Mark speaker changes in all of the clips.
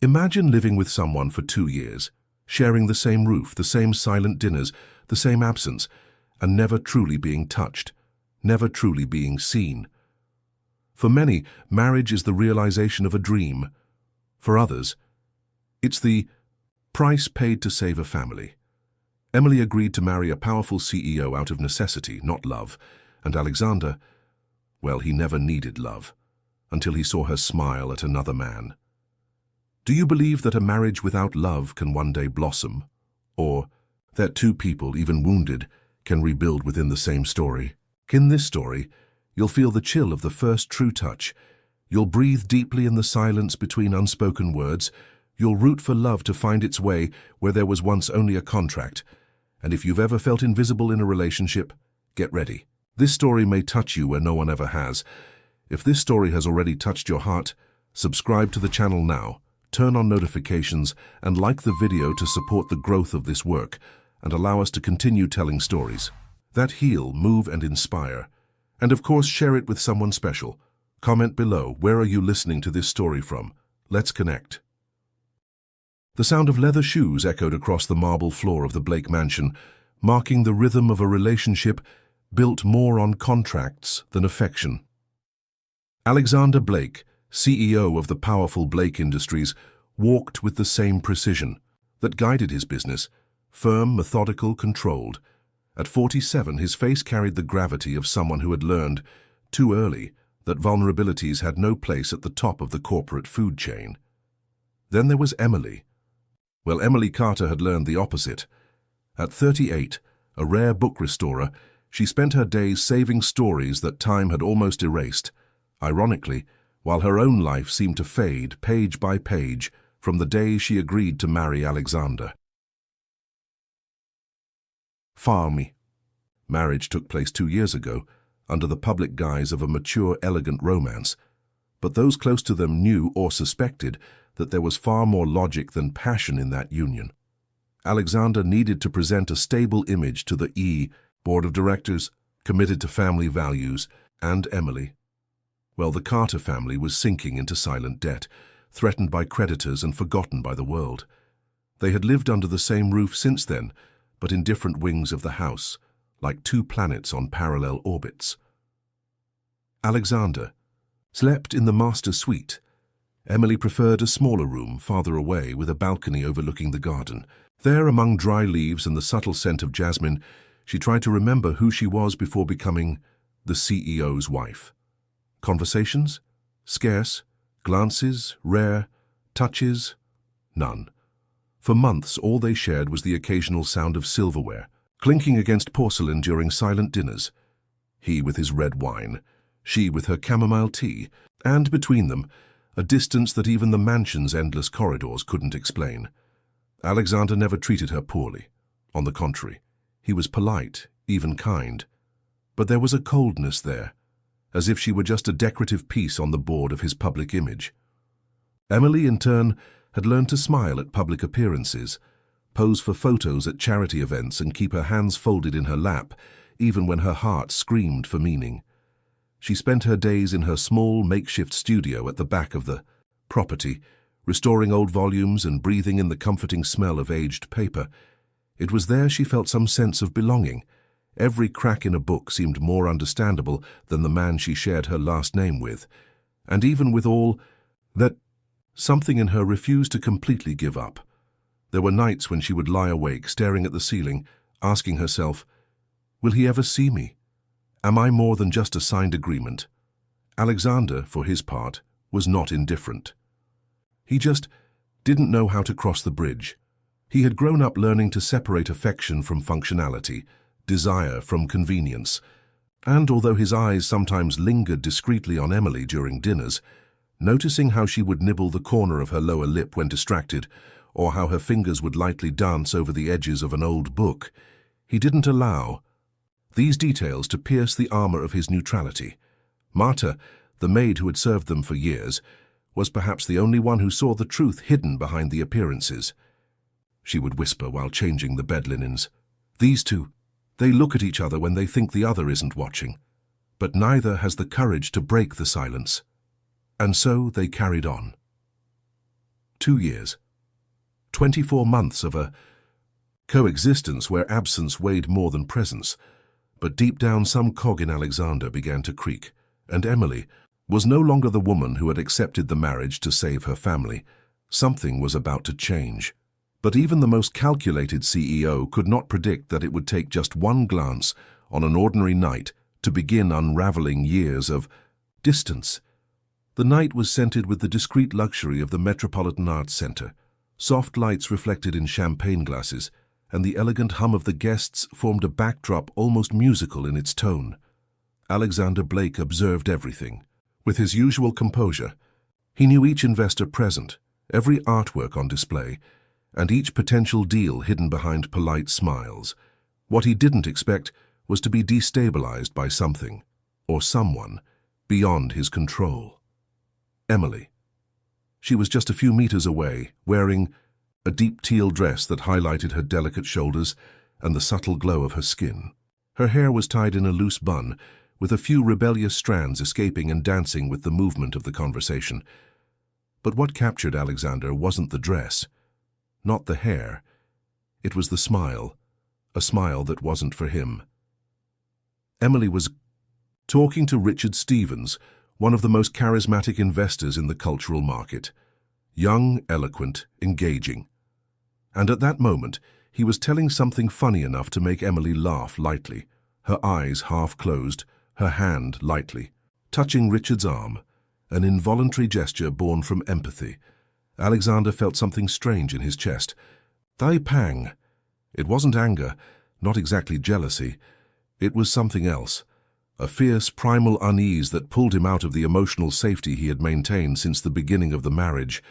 Speaker 1: Imagine living with someone for 2 years, sharing the same roof, the same silent dinners, the same absence, and never truly being touched, never truly being seen. For many, marriage is the realization of a dream. For others, it's the price paid to save a family. Emily agreed to marry a powerful CEO out of necessity, not love, and Alexander, well, he never needed love, until he saw her smile at another man. Do you believe that a marriage without love can one day blossom? Or that two people, even wounded, can rebuild within the same story? In this story, you'll feel the chill of the first true touch. You'll breathe deeply in the silence between unspoken words. You'll root for love to find its way where there was once only a contract. And if you've ever felt invisible in a relationship, get ready. This story may touch you where no one ever has. If this story has already touched your heart, subscribe to the channel now. Turn on notifications and like the video to support the growth of this work and allow us to continue telling stories that heal, move, and inspire. And of course, share it with someone special. Comment below, where are you listening to this story from? Let's connect. The sound of leather shoes echoed across the marble floor of the Blake mansion, marking the rhythm of a relationship built more on contracts than affection. Alexander Blake, CEO of the powerful Blake Industries, walked with the same precision that guided his business, firm, methodical, controlled. At 47, his face carried the gravity of someone who had learned, too early, that vulnerabilities had no place at the top of the corporate food chain. Then there was Emily. Well, Emily Carter had learned the opposite. At 38, a rare book restorer, she spent her days saving stories that time had almost erased. Ironically, while her own life seemed to fade page by page from the day she agreed to marry Alexander. Farmy. Marriage took place 2 years ago, under the public guise of a mature, elegant romance, but those close to them knew or suspected that there was far more logic than passion in that union. Alexander needed to present a stable image to the board of directors, committed to family values, and Emily. Well, the Carter family was sinking into silent debt, threatened by creditors and forgotten by the world. They had lived under the same roof since then, but in different wings of the house, like two planets on parallel orbits. Alexander slept in the master suite. Emily preferred a smaller room farther away with a balcony overlooking the garden. There, among dry leaves and the subtle scent of jasmine, she tried to remember who she was before becoming the CEO's wife. Conversations? Scarce. Glances? Rare. Touches? None. For months, all they shared was the occasional sound of silverware, clinking against porcelain during silent dinners. He with his red wine, she with her chamomile tea, and between them, a distance that even the mansion's endless corridors couldn't explain. Alexander never treated her poorly. On the contrary, he was polite, even kind. But there was a coldness there, as if she were just a decorative piece on the board of his public image. Emily, in turn, had learned to smile at public appearances, pose for photos at charity events, and keep her hands folded in her lap, even when her heart screamed for meaning. She spent her days in her small, makeshift studio at the back of the property, restoring old volumes and breathing in the comforting smell of aged paper. It was there she felt some sense of belonging. Every crack in a book seemed more understandable than the man she shared her last name with. And even with all that, something in her refused to completely give up. There were nights when she would lie awake, staring at the ceiling, asking herself, will he ever see me? Am I more than just a signed agreement? Alexander, for his part, was not indifferent. He just didn't know how to cross the bridge. He had grown up learning to separate affection from functionality, desire from convenience, and although his eyes sometimes lingered discreetly on Emily during dinners, noticing how she would nibble the corner of her lower lip when distracted, or how her fingers would lightly dance over the edges of an old book, he didn't allow these details to pierce the armor of his neutrality. Marta, the maid who had served them for years, was perhaps the only one who saw the truth hidden behind the appearances. She would whisper while changing the bed linens. These two, they look at each other when they think the other isn't watching, but neither has the courage to break the silence. And so they carried on. 2 years. 24 months of a coexistence where absence weighed more than presence. But deep down, some cog in Alexander began to creak, and Emily was no longer the woman who had accepted the marriage to save her family. Something was about to change. But even the most calculated CEO could not predict that it would take just one glance on an ordinary night to begin unraveling years of distance. The night was scented with the discreet luxury of the Metropolitan Arts Center. Soft lights reflected in champagne glasses, and the elegant hum of the guests formed a backdrop almost musical in its tone. Alexander Blake observed everything. With his usual composure, he knew each investor present, every artwork on display, and each potential deal hidden behind polite smiles. What he didn't expect was to be destabilized by something, or someone, beyond his control. Emily. She was just a few meters away, wearing a deep teal dress that highlighted her delicate shoulders and the subtle glow of her skin. Her hair was tied in a loose bun, with a few rebellious strands escaping and dancing with the movement of the conversation. But what captured Alexander wasn't the dress, not the hair. It was the smile, a smile that wasn't for him. Emily was talking to Richard Stevens, one of the most charismatic investors in the cultural market. Young, eloquent, engaging. And at that moment, he was telling something funny enough to make Emily laugh lightly, her eyes half closed, her hand lightly, touching Richard's arm, an involuntary gesture born from empathy. Alexander felt something strange in his chest. Thy pang. It wasn't anger, not exactly jealousy. It was something else, a fierce, primal unease that pulled him out of the emotional safety he had maintained since the beginning of the marriage.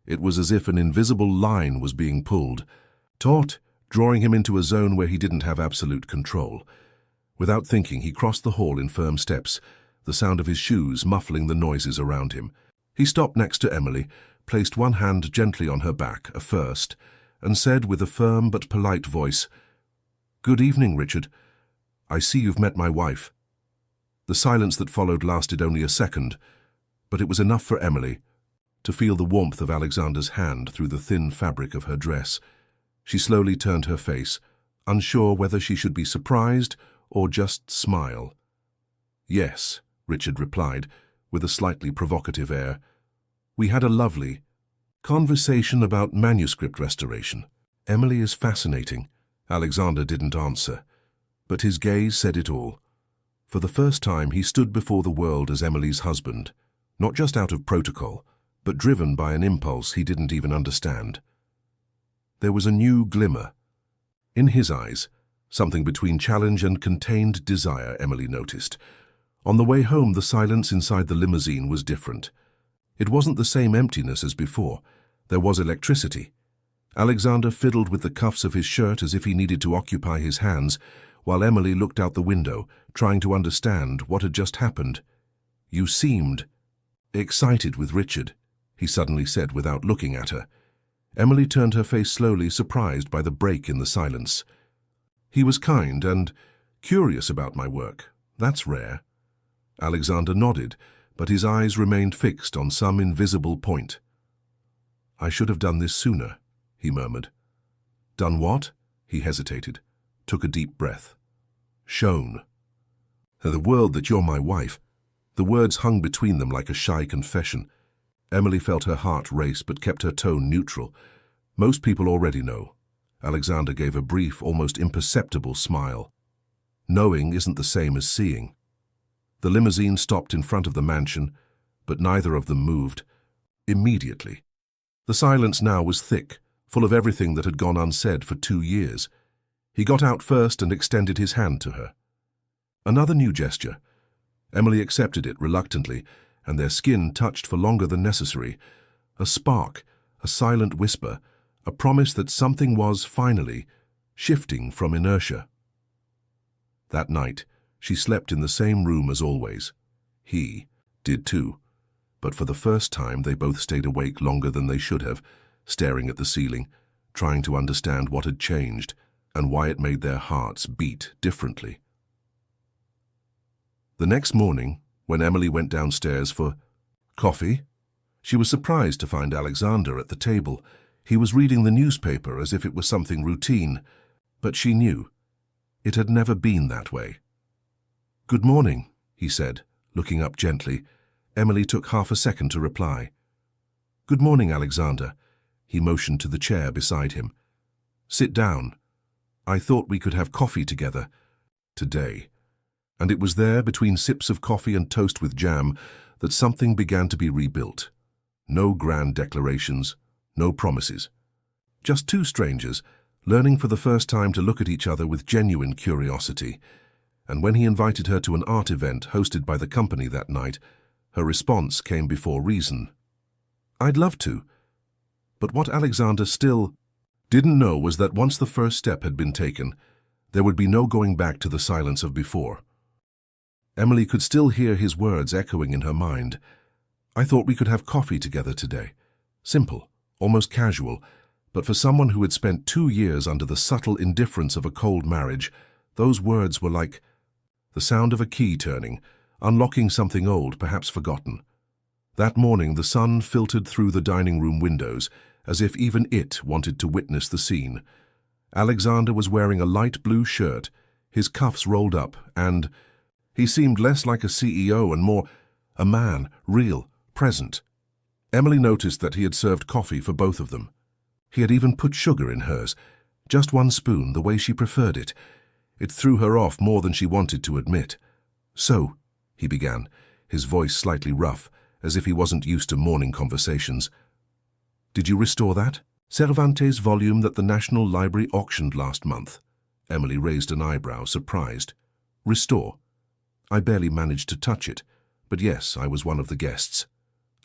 Speaker 1: It was as if an invisible line was being pulled, taut, drawing him into a zone where he didn't have absolute control. Without thinking, he crossed the hall in firm steps, the sound of his shoes muffling the noises around him. He stopped next to Emily, placed one hand gently on her back, a first, and said with a firm but polite voice, "Good evening, Richard. I see you've met my wife." The silence that followed lasted only a second, but it was enough for Emily to feel the warmth of Alexander's hand through the thin fabric of her dress. She slowly turned her face, unsure whether she should be surprised or just smile. "Yes," Richard replied, with a slightly provocative air. "We had a lovely conversation about manuscript restoration." "Emily is fascinating." Alexander didn't answer, but his gaze said it all. For the first time, he stood before the world as Emily's husband, not just out of protocol, but driven by an impulse he didn't even understand. There was a new glimmer. In his eyes, something between challenge and contained desire, Emily noticed. On the way home, the silence inside the limousine was different. It wasn't the same emptiness as before. There was electricity. Alexander fiddled with the cuffs of his shirt as if he needed to occupy his hands, while Emily looked out the window, trying to understand what had just happened. "You seemed excited with Richard," he suddenly said without looking at her. Emily turned her face slowly, surprised by the break in the silence. "He was kind and curious about my work. That's rare." Alexander nodded, but his eyes remained fixed on some invisible point. "I should have done this sooner," he murmured. "Done what?" He hesitated, took a deep breath. "Shown. The world that you're my wife." The words hung between them like a shy confession. Emily felt her heart race but kept her tone neutral. "Most people already know." Alexander gave a brief, almost imperceptible smile. "Knowing isn't the same as seeing." The limousine stopped in front of the mansion, but neither of them moved. Immediately. The silence now was thick, full of everything that had gone unsaid for 2 years. He got out first and extended his hand to her. Another new gesture. Emily accepted it reluctantly, and their skin touched for longer than necessary. A spark, a silent whisper, a promise that something was, finally, shifting from inertia. That night, she slept in the same room as always. He did too, but for the first time they both stayed awake longer than they should have, staring at the ceiling, trying to understand what had changed and why it made their hearts beat differently. The next morning, when Emily went downstairs for coffee, She was surprised to find Alexander at the table. He was reading the newspaper as if it was something routine, but she knew it had never been that way. "Good morning," he said, looking up gently. Emily took half a second to reply. "Good morning, Alexander." He motioned to the chair beside him. "Sit down. I thought we could have coffee together today." And it was there, between sips of coffee and toast with jam, that something began to be rebuilt. No grand declarations, no promises. Just two strangers, learning for the first time to look at each other with genuine curiosity. And when he invited her to an art event hosted by the company that night, her response came before reason. "I'd love to." But what Alexander still didn't know was that once the first step had been taken, there would be no going back to the silence of before. Emily could still hear his words echoing in her mind. "I thought we could have coffee together today." Simple, almost casual, but for someone who had spent 2 years under the subtle indifference of a cold marriage, those words were like the sound of a key turning, unlocking something old, perhaps forgotten. That morning the sun filtered through the dining room windows, as if even it wanted to witness the scene. Alexander was wearing a light blue shirt, his cuffs rolled up, and he seemed less like a CEO and more a man, real, present. Emily noticed that he had served coffee for both of them. He had even put sugar in hers, just 1 spoon, the way she preferred it. It threw her off more than she wanted to admit. "So," he began, his voice slightly rough, as if he wasn't used to morning conversations. "Did you restore that Cervantes volume that the National Library auctioned last month?" Emily raised an eyebrow, surprised. "Restore?" "I barely managed to touch it, but yes, I was one of the guests."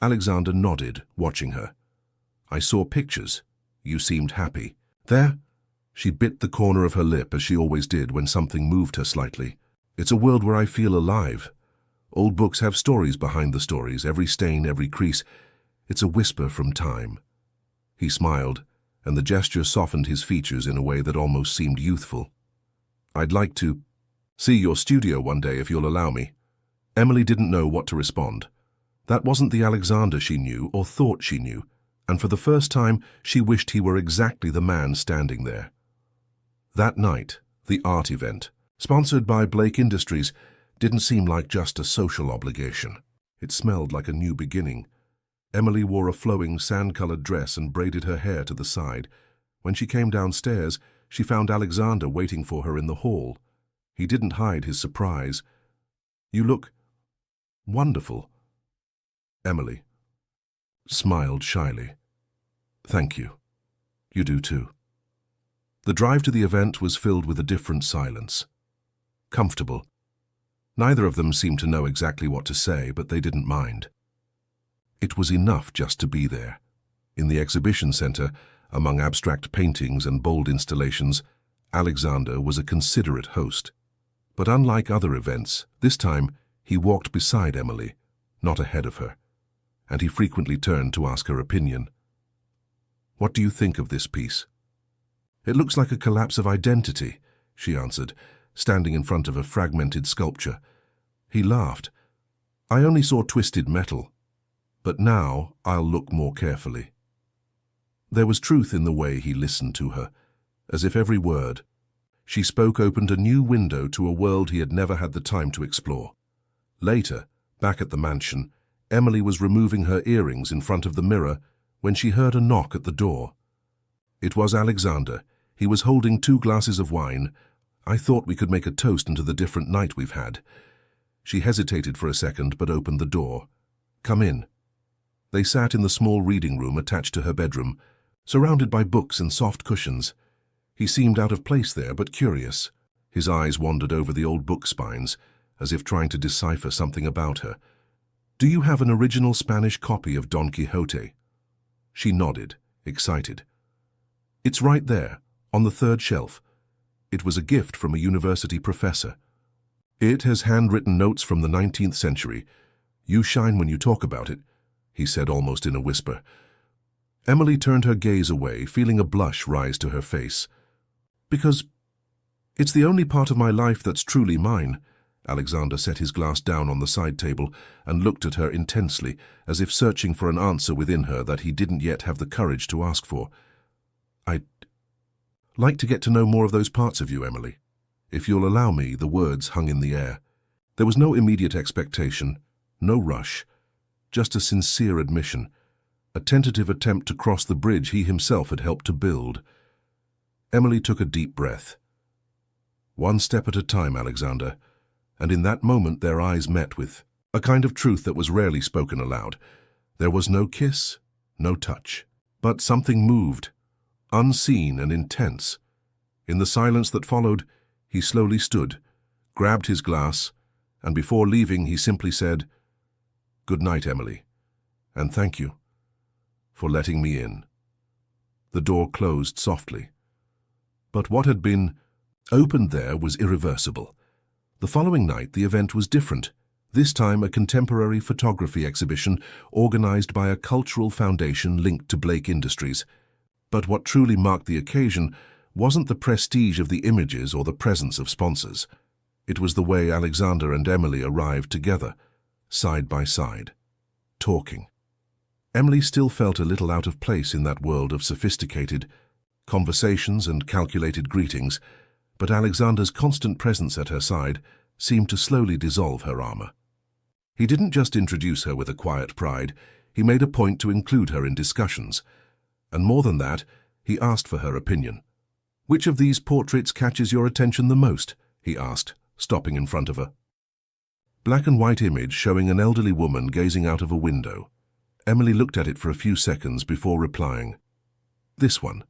Speaker 1: Alexander nodded, watching her. "I saw pictures. You seemed happy." "There?" She bit the corner of her lip, as she always did when something moved her slightly. "It's a world where I feel alive. Old books have stories behind the stories, every stain, every crease. It's a whisper from time." He smiled, and the gesture softened his features in a way that almost seemed youthful. "I'd like to see your studio one day, if you'll allow me." Emily didn't know what to respond. That wasn't the Alexander she knew or thought she knew, and for the first time she wished he were exactly the man standing there. That night, the art event, sponsored by Blake Industries, didn't seem like just a social obligation. It smelled like a new beginning. Emily wore a flowing sand-colored dress and braided her hair to the side. When she came downstairs, she found Alexander waiting for her in the hall. He didn't hide his surprise. "You look wonderful." Emily smiled shyly. "Thank you. You do too." The drive to the event was filled with a different silence. Comfortable. Neither of them seemed to know exactly what to say, but they didn't mind. It was enough just to be there. In the exhibition center, among abstract paintings and bold installations, Alexander was a considerate host. But unlike other events, this time he walked beside Emily, not ahead of her, and he frequently turned to ask her opinion. "What do you think of this piece?" "It looks like a collapse of identity," she answered, standing in front of a fragmented sculpture. He laughed. "I only saw twisted metal, but now I'll look more carefully." There was truth in the way he listened to her, as if every word she spoke opened a new window to a world he had never had the time to explore. Later, back at the mansion, Emily was removing her earrings in front of the mirror when she heard a knock at the door. It was Alexander. He was holding 2 glasses of wine. "I thought we could make a toast into the different night we've had." She hesitated for a second, but opened the door. "Come in." They sat in the small reading room attached to her bedroom, surrounded by books and soft cushions. He seemed out of place there, but curious. His eyes wandered over the old book spines, as if trying to decipher something about her. "Do you have an original Spanish copy of Don Quixote?" She nodded, excited. "It's right there, on the 3rd shelf. It was a gift from a university professor. It has handwritten notes from the 19th century. You shine when you talk about it," he said almost in a whisper. Emily turned her gaze away, feeling a blush rise to her face. "Because it's the only part of my life that's truly mine, Alexander set his glass down on the side table and looked at her intensely, as if searching for an answer within her that he didn't yet have the courage to ask for. "I'd like to get to know more of those parts of you, Emily. If you'll allow me," the words hung in the air. There was no immediate expectation, no rush, just a sincere admission, a tentative attempt to cross the bridge he himself had helped to build. Emily took a deep breath. "One step at a time, Alexander," and in that moment their eyes met with a kind of truth that was rarely spoken aloud. There was no kiss, no touch, but something moved, unseen and intense. In the silence that followed, he slowly stood, grabbed his glass, and before leaving he simply said, "Good night, Emily, and thank you for letting me in." The door closed softly. But what had been opened there was irreversible. The following night the event was different, this time a contemporary photography exhibition organized by a cultural foundation linked to Blake Industries. But what truly marked the occasion wasn't the prestige of the images or the presence of sponsors. It was the way Alexander and Emily arrived together, side by side, talking. Emily still felt a little out of place in that world of sophisticated conversations and calculated greetings, but Alexander's constant presence at her side seemed to slowly dissolve her armor. He didn't just introduce her with a quiet pride, he made a point to include her in discussions. And more than that, he asked for her opinion. "Which of these portraits catches your attention the most?" he asked, stopping in front of her. Black and white image showing an elderly woman gazing out of a window. Emily looked at it for a few seconds before replying, "This one,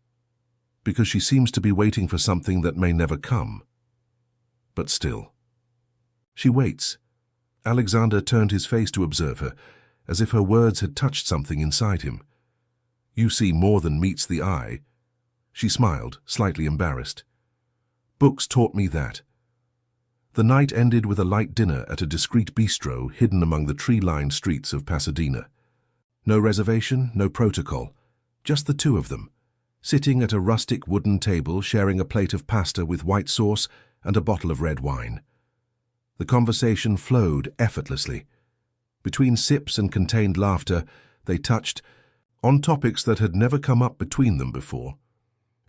Speaker 1: because she seems to be waiting for something that may never come." But still. She waits. Alexander turned his face to observe her, as if her words had touched something inside him. "You see more than meets the eye." She smiled, slightly embarrassed. "Books taught me that." The night ended with a light dinner at a discreet bistro hidden among the tree-lined streets of Pasadena. No reservation, no protocol, just the two of them, sitting at a rustic wooden table sharing a plate of pasta with white sauce and a bottle of red wine. The conversation flowed effortlessly. Between sips and contained laughter, they touched on topics that had never come up between them before.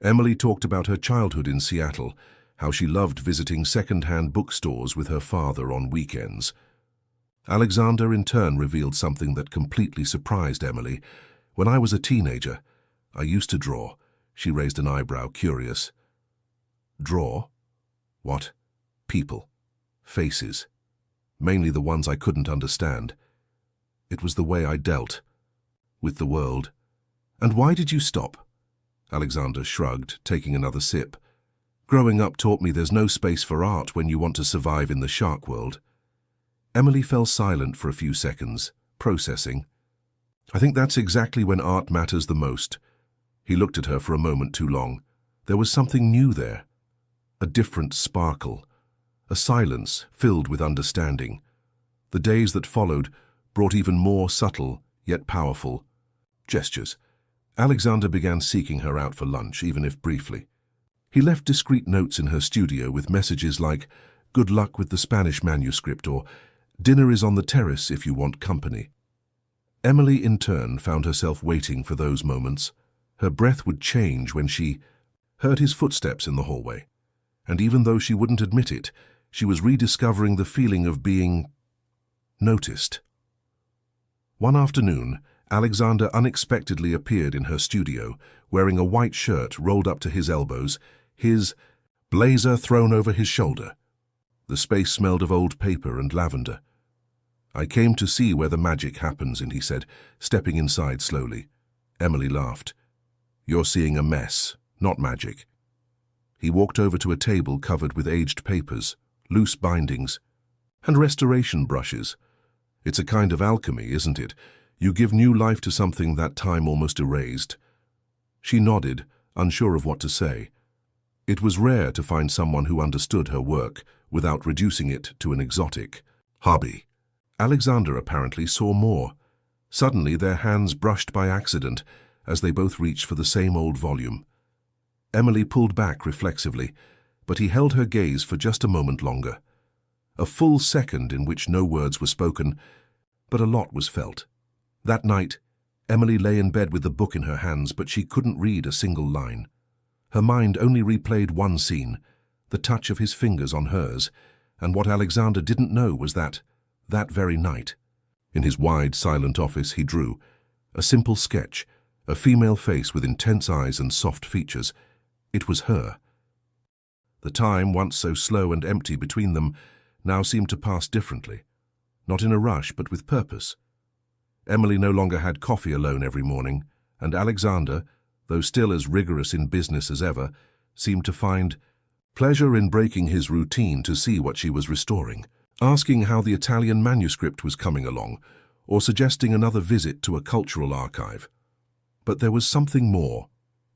Speaker 1: Emily talked about her childhood in Seattle, how she loved visiting second-hand bookstores with her father on weekends. Alexander in turn revealed something that completely surprised Emily. "When I was a teenager, I used to draw." She raised an eyebrow, curious. "Draw? What? People. Faces. Mainly the ones I couldn't understand. It was the way I dealt with the world." "And why did you stop?" Alexander shrugged, taking another sip. "Growing up taught me there's no space for art when you want to survive in the shark world." Emily fell silent for a few seconds, processing. "I think that's exactly when art matters the most." He looked at her for a moment too long. There was something new there. A different sparkle. A silence filled with understanding. The days that followed brought even more subtle, yet powerful, gestures. Alexander began seeking her out for lunch, even if briefly. He left discreet notes in her studio with messages like, "Good luck with the Spanish manuscript," or "Dinner is on the terrace if you want company." Emily, in turn, found herself waiting for those moments. Her breath would change when she heard his footsteps in the hallway. And even though she wouldn't admit it, she was rediscovering the feeling of being noticed. One afternoon, Alexander unexpectedly appeared in her studio, wearing a white shirt rolled up to his elbows, his blazer thrown over his shoulder. The space smelled of old paper and lavender. "I came to see where the magic happens," and he said, stepping inside slowly. Emily laughed. "You're seeing a mess, not magic." He walked over to a table covered with aged papers, loose bindings, and restoration brushes. "It's a kind of alchemy, isn't it? You give new life to something that time almost erased." She nodded, unsure of what to say. It was rare to find someone who understood her work without reducing it to an exotic hobby. Alexander apparently saw more. Suddenly their hands brushed by accident as they both reached for the same old volume. Emily pulled back reflexively, but he held her gaze for just a moment longer. A full second in which no words were spoken, but a lot was felt. That night, Emily lay in bed with the book in her hands, but she couldn't read a single line. Her mind only replayed one scene, the touch of his fingers on hers, and what Alexander didn't know was that very night, in his wide, silent office, he drew a simple sketch, a female face with intense eyes and soft features. It was her. The time, once so slow and empty between them, now seemed to pass differently, not in a rush but with purpose. Emily no longer had coffee alone every morning, and Alexander, though still as rigorous in business as ever, seemed to find pleasure in breaking his routine to see what she was restoring, asking how the Italian manuscript was coming along, or suggesting another visit to a cultural archive. But there was something more,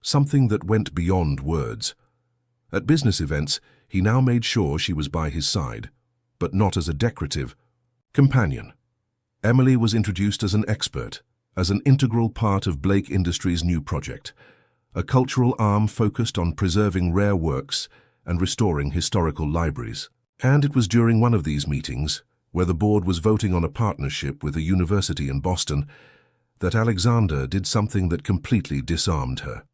Speaker 1: something that went beyond words. At business events, he now made sure she was by his side, but not as a decorative companion. Emily was introduced as an expert, as an integral part of Blake Industries' new project, a cultural arm focused on preserving rare works and restoring historical libraries. And it was during one of these meetings, where the board was voting on a partnership with a university in Boston, that Alexander did something that completely disarmed her.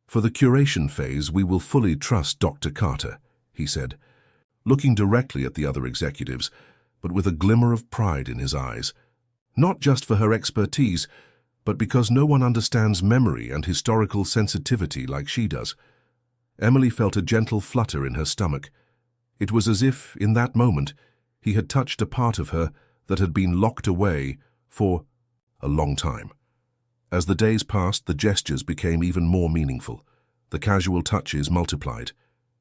Speaker 1: "For the curation phase, we will fully trust Dr. Carter," he said, looking directly at the other executives, but with a glimmer of pride in his eyes. Not just for her expertise, but because no one understands memory and historical sensitivity like she does. Emily felt a gentle flutter in her stomach. It was as if, in that moment, he had touched a part of her that had been locked away for a long time. As the days passed, the gestures became even more meaningful. The casual touches multiplied.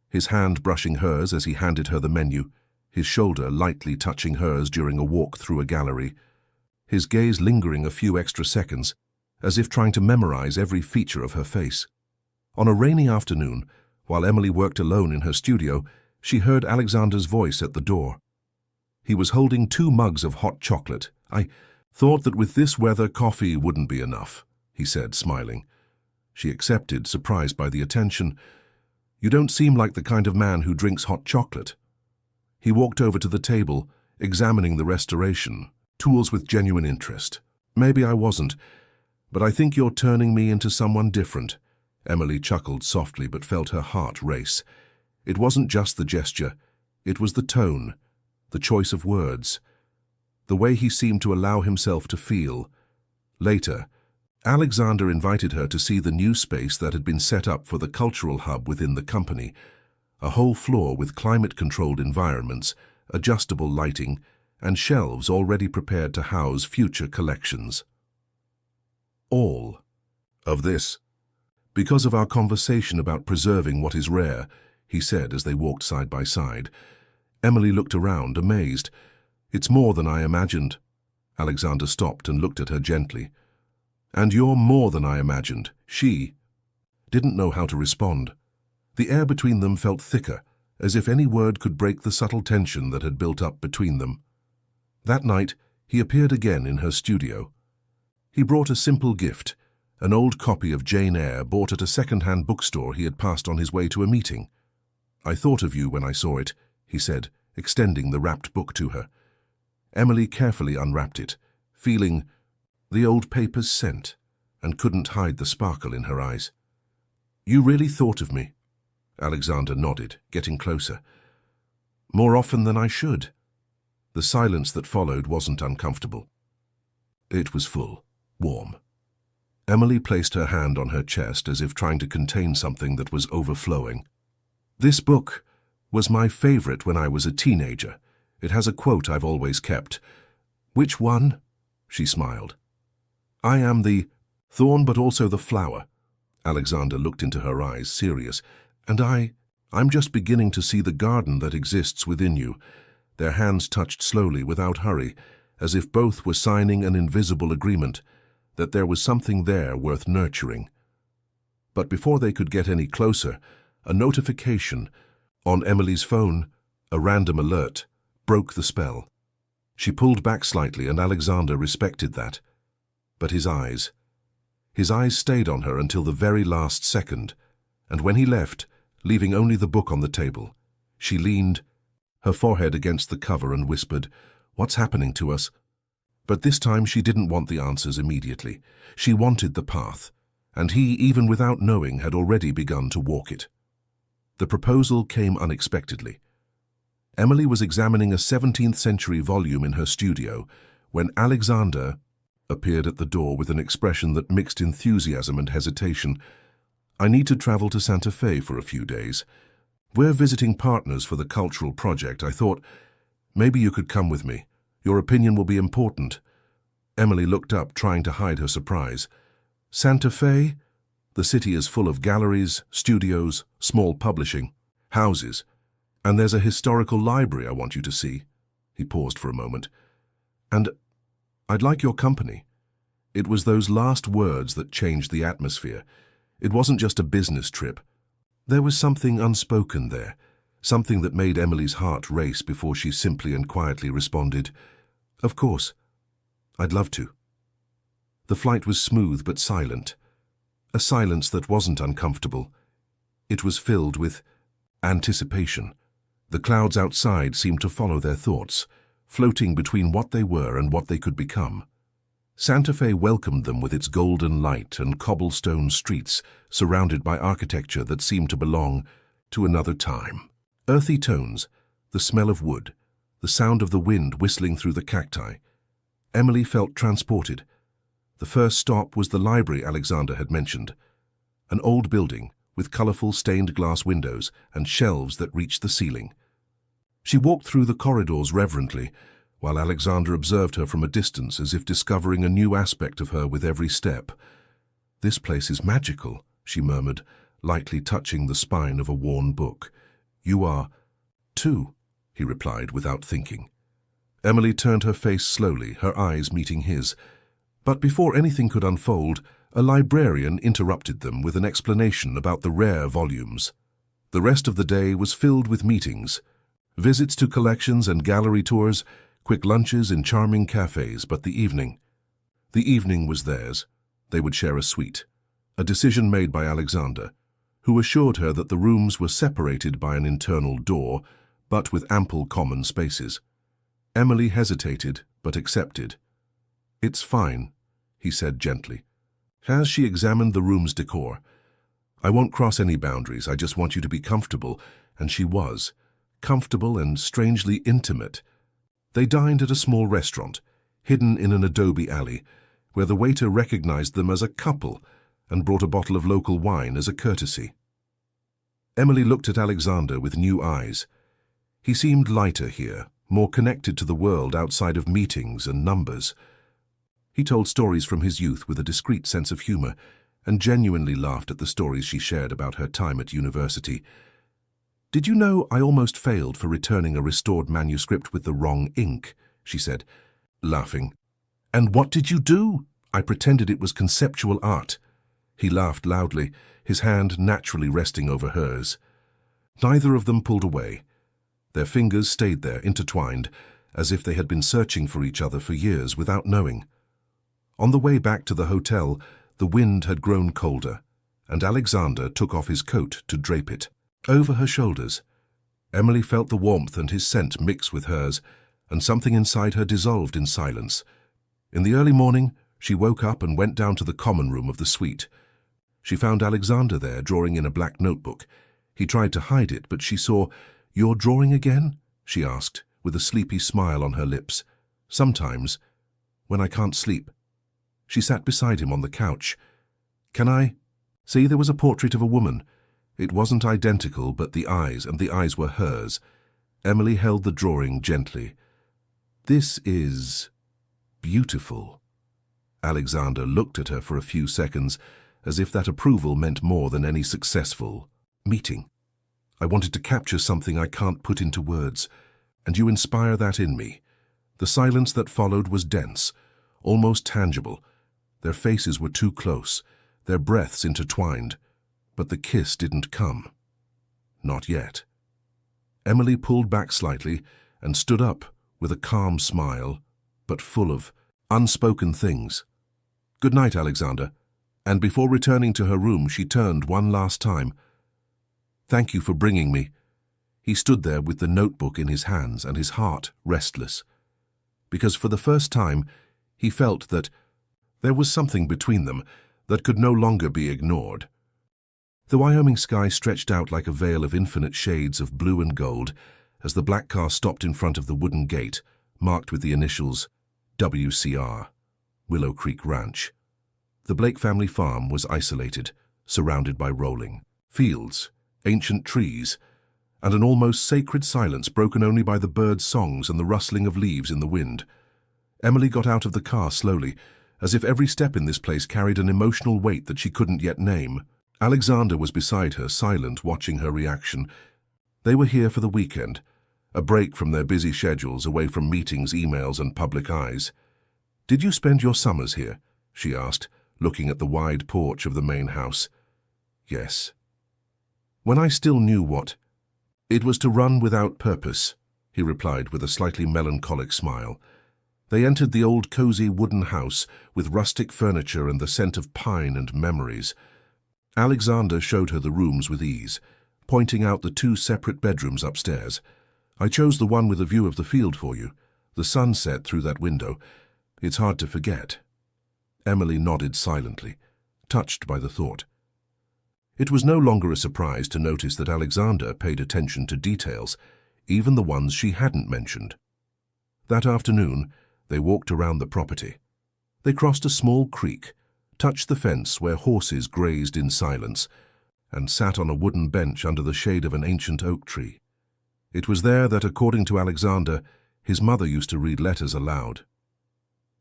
Speaker 1: His hand brushing hers as he handed her the menu, his shoulder lightly touching hers during a walk through a gallery, his gaze lingering a few extra seconds, as if trying to memorize every feature of her face. On a rainy afternoon, while Emily worked alone in her studio, she heard Alexander's voice at the door. He was holding 2 mugs of hot chocolate. "I thought that with this weather coffee wouldn't be enough," he said, smiling. She accepted, surprised by the attention. "You don't seem like the kind of man who drinks hot chocolate." He walked over to the table, examining the restoration, tools with genuine interest. "Maybe I wasn't, but I think you're turning me into someone different." Emily chuckled softly but felt her heart race. It wasn't just the gesture, it was the tone, the choice of words, the way he seemed to allow himself to feel. Later, Alexander invited her to see the new space that had been set up for the cultural hub within the company, a whole floor with climate-controlled environments, adjustable lighting, and shelves already prepared to house future collections. All of this, because of our conversation about preserving what is rare, he said as they walked side by side. Emily looked around, amazed. "It's more than I imagined." Alexander stopped and looked at her gently. "And you're more than I imagined." She didn't know how to respond. The air between them felt thicker, as if any word could break the subtle tension that had built up between them. That night, he appeared again in her studio. He brought a simple gift, an old copy of Jane Eyre bought at a second-hand bookstore he had passed on his way to a meeting. "I thought of you when I saw it," he said, extending the wrapped book to her. Emily carefully unwrapped it, feeling the old paper's scent, and couldn't hide the sparkle in her eyes. "You really thought of me?" Alexander nodded, getting closer. "More often than I should." The silence that followed wasn't uncomfortable. It was full, warm. Emily placed her hand on her chest as if trying to contain something that was overflowing. "This book was my favorite when I was a teenager. It has a quote I've always kept." "Which one?" She smiled. "I am the thorn but also the flower." Alexander looked into her eyes, serious. "And I'm just beginning to see the garden that exists within you." Their hands touched slowly, without hurry, as if both were signing an invisible agreement, that there was something there worth nurturing. But before they could get any closer, a notification on Emily's phone, a random alert, broke the spell. She pulled back slightly, and Alexander respected that. But his eyes stayed on her until the very last second, and when he left, leaving only the book on the table, she leaned, her forehead against the cover, and whispered, "What's happening to us?" But this time she didn't want the answers immediately. She wanted the path, and he, even without knowing, had already begun to walk it. The proposal came unexpectedly. Emily was examining a 17th century volume in her studio when Alexander appeared at the door with an expression that mixed enthusiasm and hesitation. "I need to travel to Santa Fe for a few days. We're visiting partners for the cultural project. I thought, maybe you could come with me. Your opinion will be important." Emily looked up, trying to hide her surprise. "Santa Fe? The city is full of galleries, studios, small publishing, houses. And there's a historical library I want you to see." He paused for a moment. "And I'd like your company." It was those last words that changed the atmosphere. It wasn't just a business trip. There was something unspoken there, something that made Emily's heart race before she simply and quietly responded, "Of course, I'd love to." The flight was smooth but silent, a silence that wasn't uncomfortable. It was filled with anticipation. The clouds outside seemed to follow their thoughts, floating between what they were and what they could become. Santa Fe welcomed them with its golden light and cobblestone streets surrounded by architecture that seemed to belong to another time. Earthy tones, the smell of wood, the sound of the wind whistling through the cacti. Emily felt transported. The first stop was the library Alexander had mentioned, an old building with colorful stained glass windows and shelves that reached the ceiling. She walked through the corridors reverently, while Alexander observed her from a distance as if discovering a new aspect of her with every step. "This place is magical," she murmured, lightly touching the spine of a worn book. "You are, too," he replied without thinking. Emily turned her face slowly, her eyes meeting his. But before anything could unfold, a librarian interrupted them with an explanation about the rare volumes. The rest of the day was filled with meetings, visits to collections and gallery tours, quick lunches in charming cafes, but the evening was theirs. They would share a suite, a decision made by Alexander, who assured her that the rooms were separated by an internal door, but with ample common spaces. Emily hesitated, but accepted. "It's fine," he said gently. As she examined the room's decor, "I won't cross any boundaries, I just want you to be comfortable," and she was, comfortable and strangely intimate. They dined at a small restaurant, hidden in an adobe alley, where the waiter recognized them as a couple and brought a bottle of local wine as a courtesy. Emily looked at Alexander with new eyes. He seemed lighter here, more connected to the world outside of meetings and numbers. He told stories from his youth with a discreet sense of humor and genuinely laughed at the stories she shared about her time at university. "Did you know I almost failed for returning a restored manuscript with the wrong ink?" she said, laughing. "And what did you do?" "I pretended it was conceptual art." He laughed loudly, his hand naturally resting over hers. Neither of them pulled away. Their fingers stayed there, intertwined, as if they had been searching for each other for years without knowing. On the way back to the hotel, the wind had grown colder, and Alexander took off his coat to drape it over her shoulders. Emily felt the warmth and his scent mix with hers, and something inside her dissolved in silence. In the early morning, she woke up and went down to the common room of the suite. She found Alexander there, drawing in a black notebook. He tried to hide it, but she saw, "You're drawing again?" she asked, with a sleepy smile on her lips. "Sometimes, when I can't sleep." She sat beside him on the couch. "Can I?" See, there was a portrait of a woman. It wasn't identical, but the eyes were hers. Emily held the drawing gently. "This is beautiful." Alexander looked at her for a few seconds, as if that approval meant more than any successful meeting. "I wanted to capture something I can't put into words, and you inspire that in me." The silence that followed was dense, almost tangible. Their faces were too close, their breaths intertwined, but the kiss didn't come. Not yet. Emily pulled back slightly and stood up with a calm smile, but full of unspoken things. "Good night, Alexander." And before returning to her room, she turned one last time. "Thank you for bringing me." He stood there with the notebook in his hands and his heart restless, because for the first time he felt that there was something between them that could no longer be ignored. The Wyoming sky stretched out like a veil of infinite shades of blue and gold as the black car stopped in front of the wooden gate marked with the initials WCR, Willow Creek Ranch. The Blake family farm was isolated, surrounded by rolling fields, ancient trees, and an almost sacred silence broken only by the birds' songs and the rustling of leaves in the wind. Emily got out of the car slowly, as if every step in this place carried an emotional weight that she couldn't yet name. Alexander was beside her, silent, watching her reaction. They were here for the weekend, a break from their busy schedules, away from meetings, emails, and public eyes. "Did you spend your summers here?" she asked, looking at the wide porch of the main house. "Yes." "When I still knew what it was to run without purpose," he replied with a slightly melancholic smile. They entered the old cozy wooden house with rustic furniture and the scent of pine and memories. Alexander showed her the rooms with ease, pointing out the 2 separate bedrooms upstairs. "I chose the one with a view of the field for you. The sun set through that window. It's hard to forget." Emily nodded silently, touched by the thought. It was no longer a surprise to notice that Alexander paid attention to details, even the ones she hadn't mentioned. That afternoon, they walked around the property. They crossed a small creek, touched the fence where horses grazed in silence, and sat on a wooden bench under the shade of an ancient oak tree. It was there that, according to Alexander, his mother used to read letters aloud.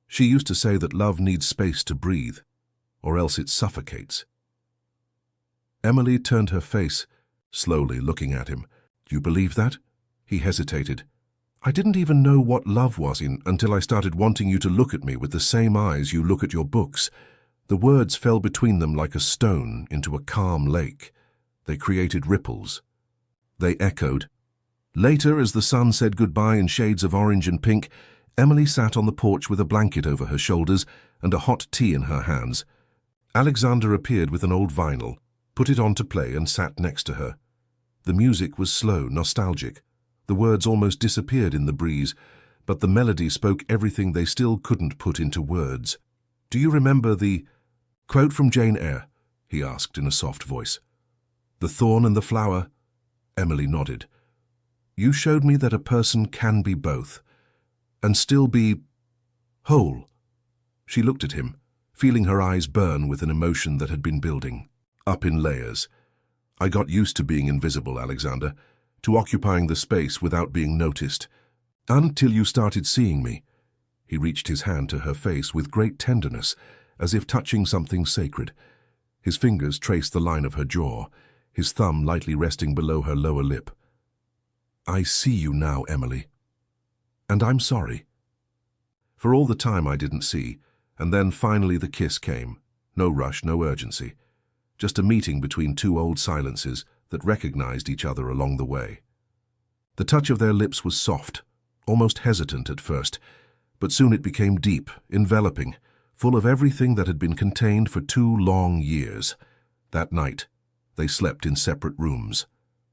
Speaker 1: She used to say that love needs space to breathe, or else it suffocates. Emily turned her face, slowly looking at him. "Do you believe that?" He hesitated. "I didn't even know what love was until I started wanting you to look at me with the same eyes you look at your books." The words fell between them like a stone into a calm lake. They created ripples. They echoed. Later, as the sun said goodbye in shades of orange and pink, Emily sat on the porch with a blanket over her shoulders and a hot tea in her hands. Alexander appeared with an old vinyl, put it on to play, and sat next to her. The music was slow, nostalgic. The words almost disappeared in the breeze, but the melody spoke everything they still couldn't put into words. "Do you remember the quote from Jane Eyre?" he asked in a soft voice. "The thorn and the flower?" Emily nodded. "You showed me that a person can be both, and still be whole." She looked at him, feeling her eyes burn with an emotion that had been building up in layers. "I got used to being invisible, Alexander, to occupying the space without being noticed, until you started seeing me." He reached his hand to her face with great tenderness, as if touching something sacred. His fingers traced the line of her jaw, his thumb lightly resting below her lower lip. "I see you now, Emily. And I'm sorry." For all the time I didn't see, and then finally the kiss came. No rush, no urgency. Just a meeting between 2 old silences that recognized each other along the way. The touch of their lips was soft, almost hesitant at first, but soon it became deep, enveloping, full of everything that had been contained for 2 long years. That night, they slept in separate rooms,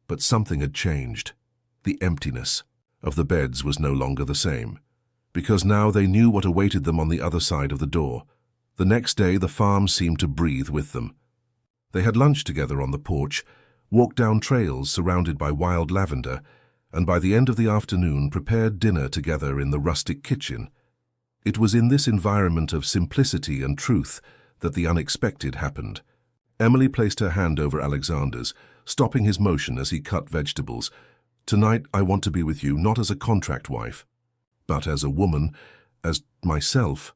Speaker 1: but something had changed. The emptiness of the beds was no longer the same, because now they knew what awaited them on the other side of the door. The next day, the farm seemed to breathe with them. They had lunch together on the porch, walked down trails surrounded by wild lavender, and by the end of the afternoon prepared dinner together in the rustic kitchen. It was in this environment of simplicity and truth that the unexpected happened. Emily placed her hand over Alexander's, stopping his motion as he cut vegetables. "Tonight I want to be with you, not as a contract wife, but as a woman, as myself."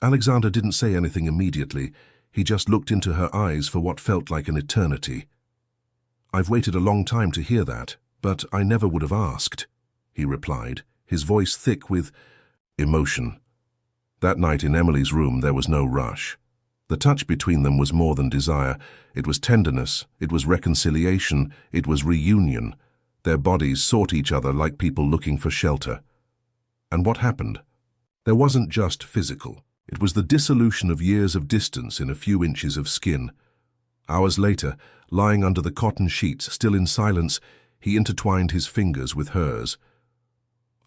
Speaker 1: Alexander didn't say anything immediately. He just looked into her eyes for what felt like an eternity. "I've waited a long time to hear that, but I never would have asked," he replied, his voice thick with emotion. That night in Emily's room there was no rush. The touch between them was more than desire. It was tenderness, it was reconciliation, it was reunion. Their bodies sought each other like people looking for shelter. And what happened? There wasn't just physical. It was the dissolution of years of distance in a few inches of skin. Hours later, lying under the cotton sheets, still in silence, He intertwined his fingers with hers.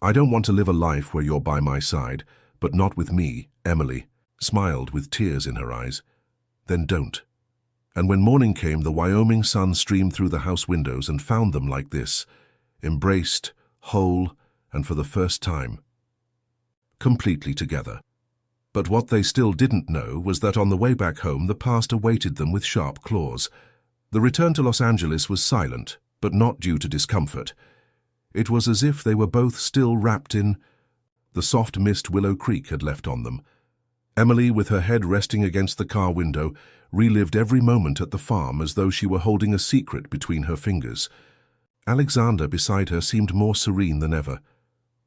Speaker 1: "I don't want to live a life where you're by my side, but not with me," Emily smiled with tears in her eyes. "Then don't." And when morning came, the Wyoming sun streamed through the house windows and found them like this, embraced, whole, and for the first time, completely together. But what they still didn't know was that on the way back home, the past awaited them with sharp claws. The return to Los Angeles was silent, but not due to discomfort. It was as if they were both still wrapped in the soft mist Willow Creek had left on them. Emily, with her head resting against the car window, relived every moment at the farm as though she were holding a secret between her fingers. Alexander beside her seemed more serene than ever.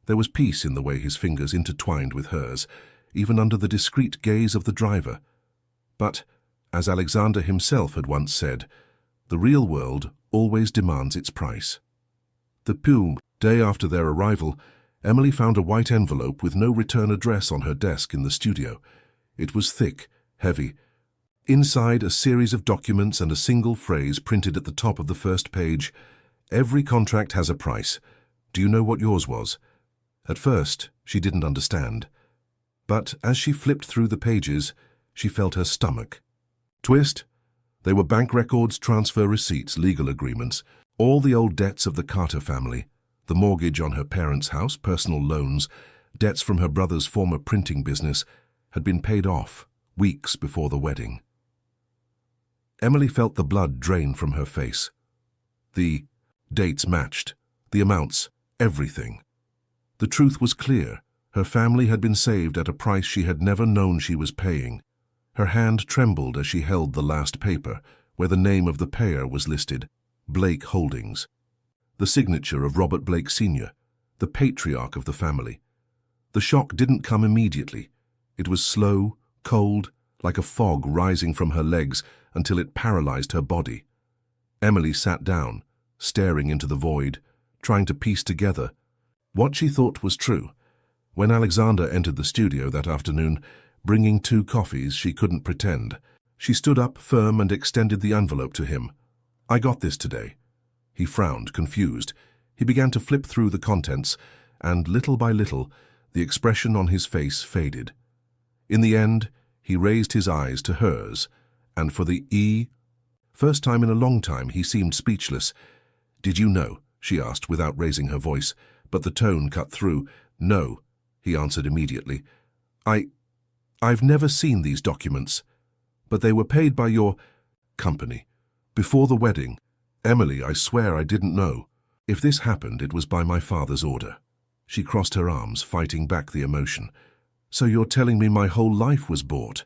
Speaker 1: There was peace in the way his fingers intertwined with hers, even under the discreet gaze of the driver. But, as Alexander himself had once said, the real world always demands its price. The day after their arrival, Emily found a white envelope with no return address on her desk in the studio. It was thick, heavy. Inside, a series of documents and a single phrase printed at the top of the first page. "Every contract has a price. Do you know what yours was?" At first, she didn't understand. But as she flipped through the pages, she felt her stomach twist. They were bank records, transfer receipts, legal agreements, all the old debts of the Carter family, the mortgage on her parents' house, personal loans, debts from her brother's former printing business, had been paid off weeks before the wedding. Emily felt the blood drain from her face. The dates matched, the amounts, everything. The truth was clear. Her family had been saved at a price she had never known she was paying. Her hand trembled as she held the last paper, where the name of the payer was listed, Blake Holdings. The signature of Robert Blake Sr., the patriarch of the family. The shock didn't come immediately. It was slow, cold, like a fog rising from her legs until it paralyzed her body. Emily sat down, staring into the void, trying to piece together what she thought was true. When Alexander entered the studio that afternoon, bringing 2 coffees, she couldn't pretend. She stood up firm and extended the envelope to him. "I got this today." He frowned, confused. He began to flip through the contents, and little by little, the expression on his face faded. In the end, he raised his eyes to hers, and for the first time in a long time, he seemed speechless. "Did you know?" she asked without raising her voice, but the tone cut through. "No," he answered immediately. I've never seen these documents, but they were paid by your company. Before the wedding. Emily, I swear I didn't know. If this happened, it was by my father's order." She crossed her arms, fighting back the emotion. "So you're telling me my whole life was bought?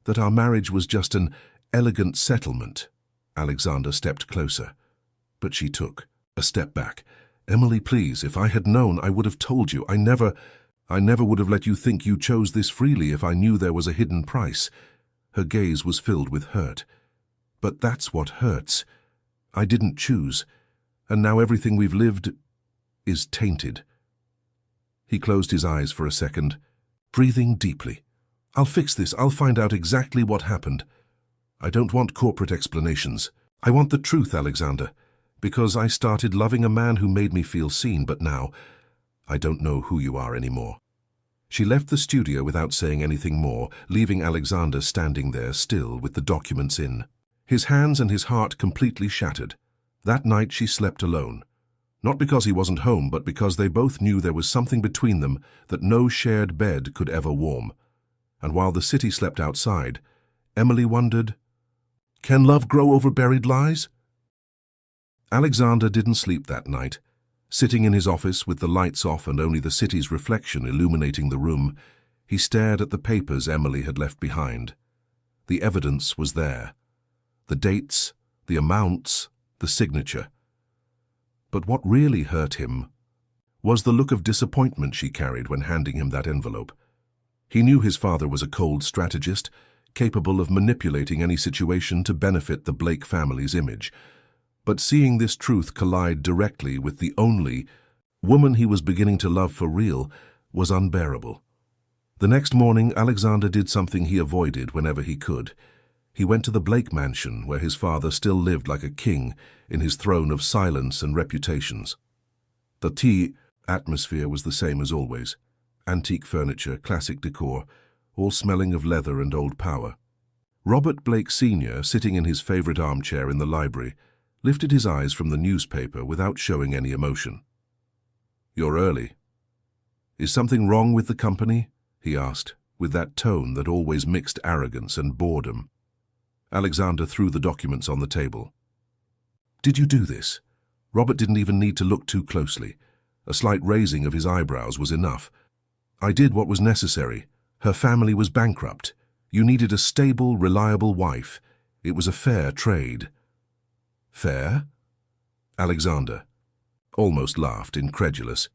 Speaker 1: That our marriage was just an elegant settlement?" Alexander stepped closer, but she took a step back. "Emily, please, if I had known, I would have told you. I never would have let you think you chose this freely if I knew there was a hidden price." Her gaze was filled with hurt. "But that's what hurts. I didn't choose, and now everything we've lived is tainted." He closed his eyes for a second, breathing deeply. "I'll fix this. I'll find out exactly what happened. I don't want corporate explanations. I want the truth, Alexander, because I started loving a man who made me feel seen, but now I don't know who you are anymore." She left the studio without saying anything more, leaving Alexander standing there still with the documents in. His hands and his heart completely shattered. That night she slept alone. Not because he wasn't home, but because they both knew there was something between them that no shared bed could ever warm. And while the city slept outside, Emily wondered, can love grow over buried lies? Alexander didn't sleep that night. Sitting in his office with the lights off and only the city's reflection illuminating the room, he stared at the papers Emily had left behind. The evidence was there. The dates, the amounts, the signature. But what really hurt him was the look of disappointment she carried when handing him that envelope. He knew his father was a cold strategist, capable of manipulating any situation to benefit the Blake family's image. But seeing this truth collide directly with the only woman he was beginning to love for real was unbearable. The next morning, Alexander did something he avoided whenever he could. He went to the Blake mansion, where his father still lived like a king in his throne of silence and reputations. The tea atmosphere was the same as always. Antique furniture, classic decor, all smelling of leather and old power. Robert Blake Sr., sitting in his favorite armchair in the library, lifted his eyes from the newspaper without showing any emotion. "You're early. Is something wrong with the company?" he asked, with that tone that always mixed arrogance and boredom. Alexander threw the documents on the table. "Did you do this?" Robert didn't even need to look too closely. A slight raising of his eyebrows was enough. "I did what was necessary. Her family was bankrupt. You needed a stable, reliable wife. It was a fair trade." "Fair?" Alexander almost laughed, incredulous.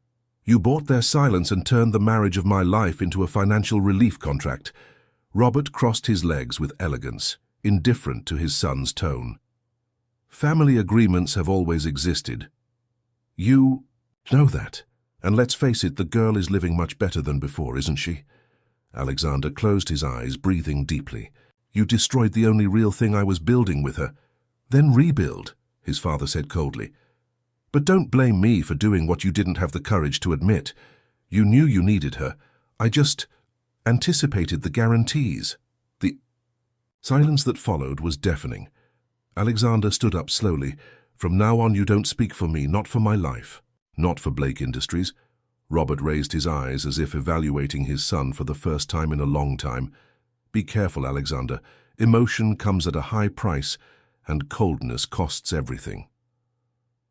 Speaker 1: "You bought their silence and turned the marriage of my life into a financial relief contract." Robert crossed his legs with elegance, indifferent to his son's tone. "Family agreements have always existed. You know that. And let's face it, the girl is living much better than before, isn't she?" Alexander closed his eyes, breathing deeply. "You destroyed the only real thing I was building with her." "Then rebuild," his father said coldly. "But don't blame me for doing what you didn't have the courage to admit. You knew you needed her. I just anticipated the guarantees." The silence that followed was deafening. Alexander stood up slowly. "From now on, you don't speak for me, not for my life, not for Blake Industries." Robert raised his eyes as if evaluating his son for the first time in a long time. "Be careful, Alexander. Emotion comes at a high price, and coldness costs everything."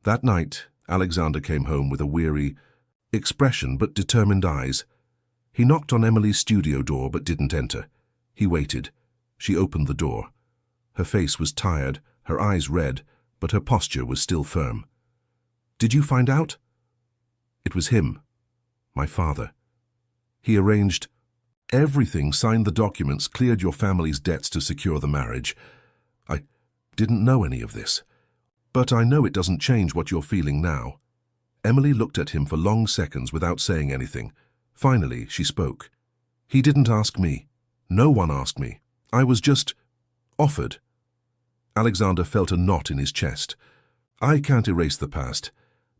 Speaker 1: That night, Alexander came home with a weary expression but determined eyes. He knocked on Emily's studio door but didn't enter. He waited. She opened the door. Her face was tired, her eyes red, but her posture was still firm. "Did you find out?" "It was him. My father. He arranged everything, signed the documents, cleared your family's debts to secure the marriage. I didn't know any of this. But I know it doesn't change what you're feeling now." Emily looked at him for long seconds without saying anything. Finally, she spoke. "He didn't ask me. No one asked me. I was just offered." Alexander felt a knot in his chest. "I can't erase the past,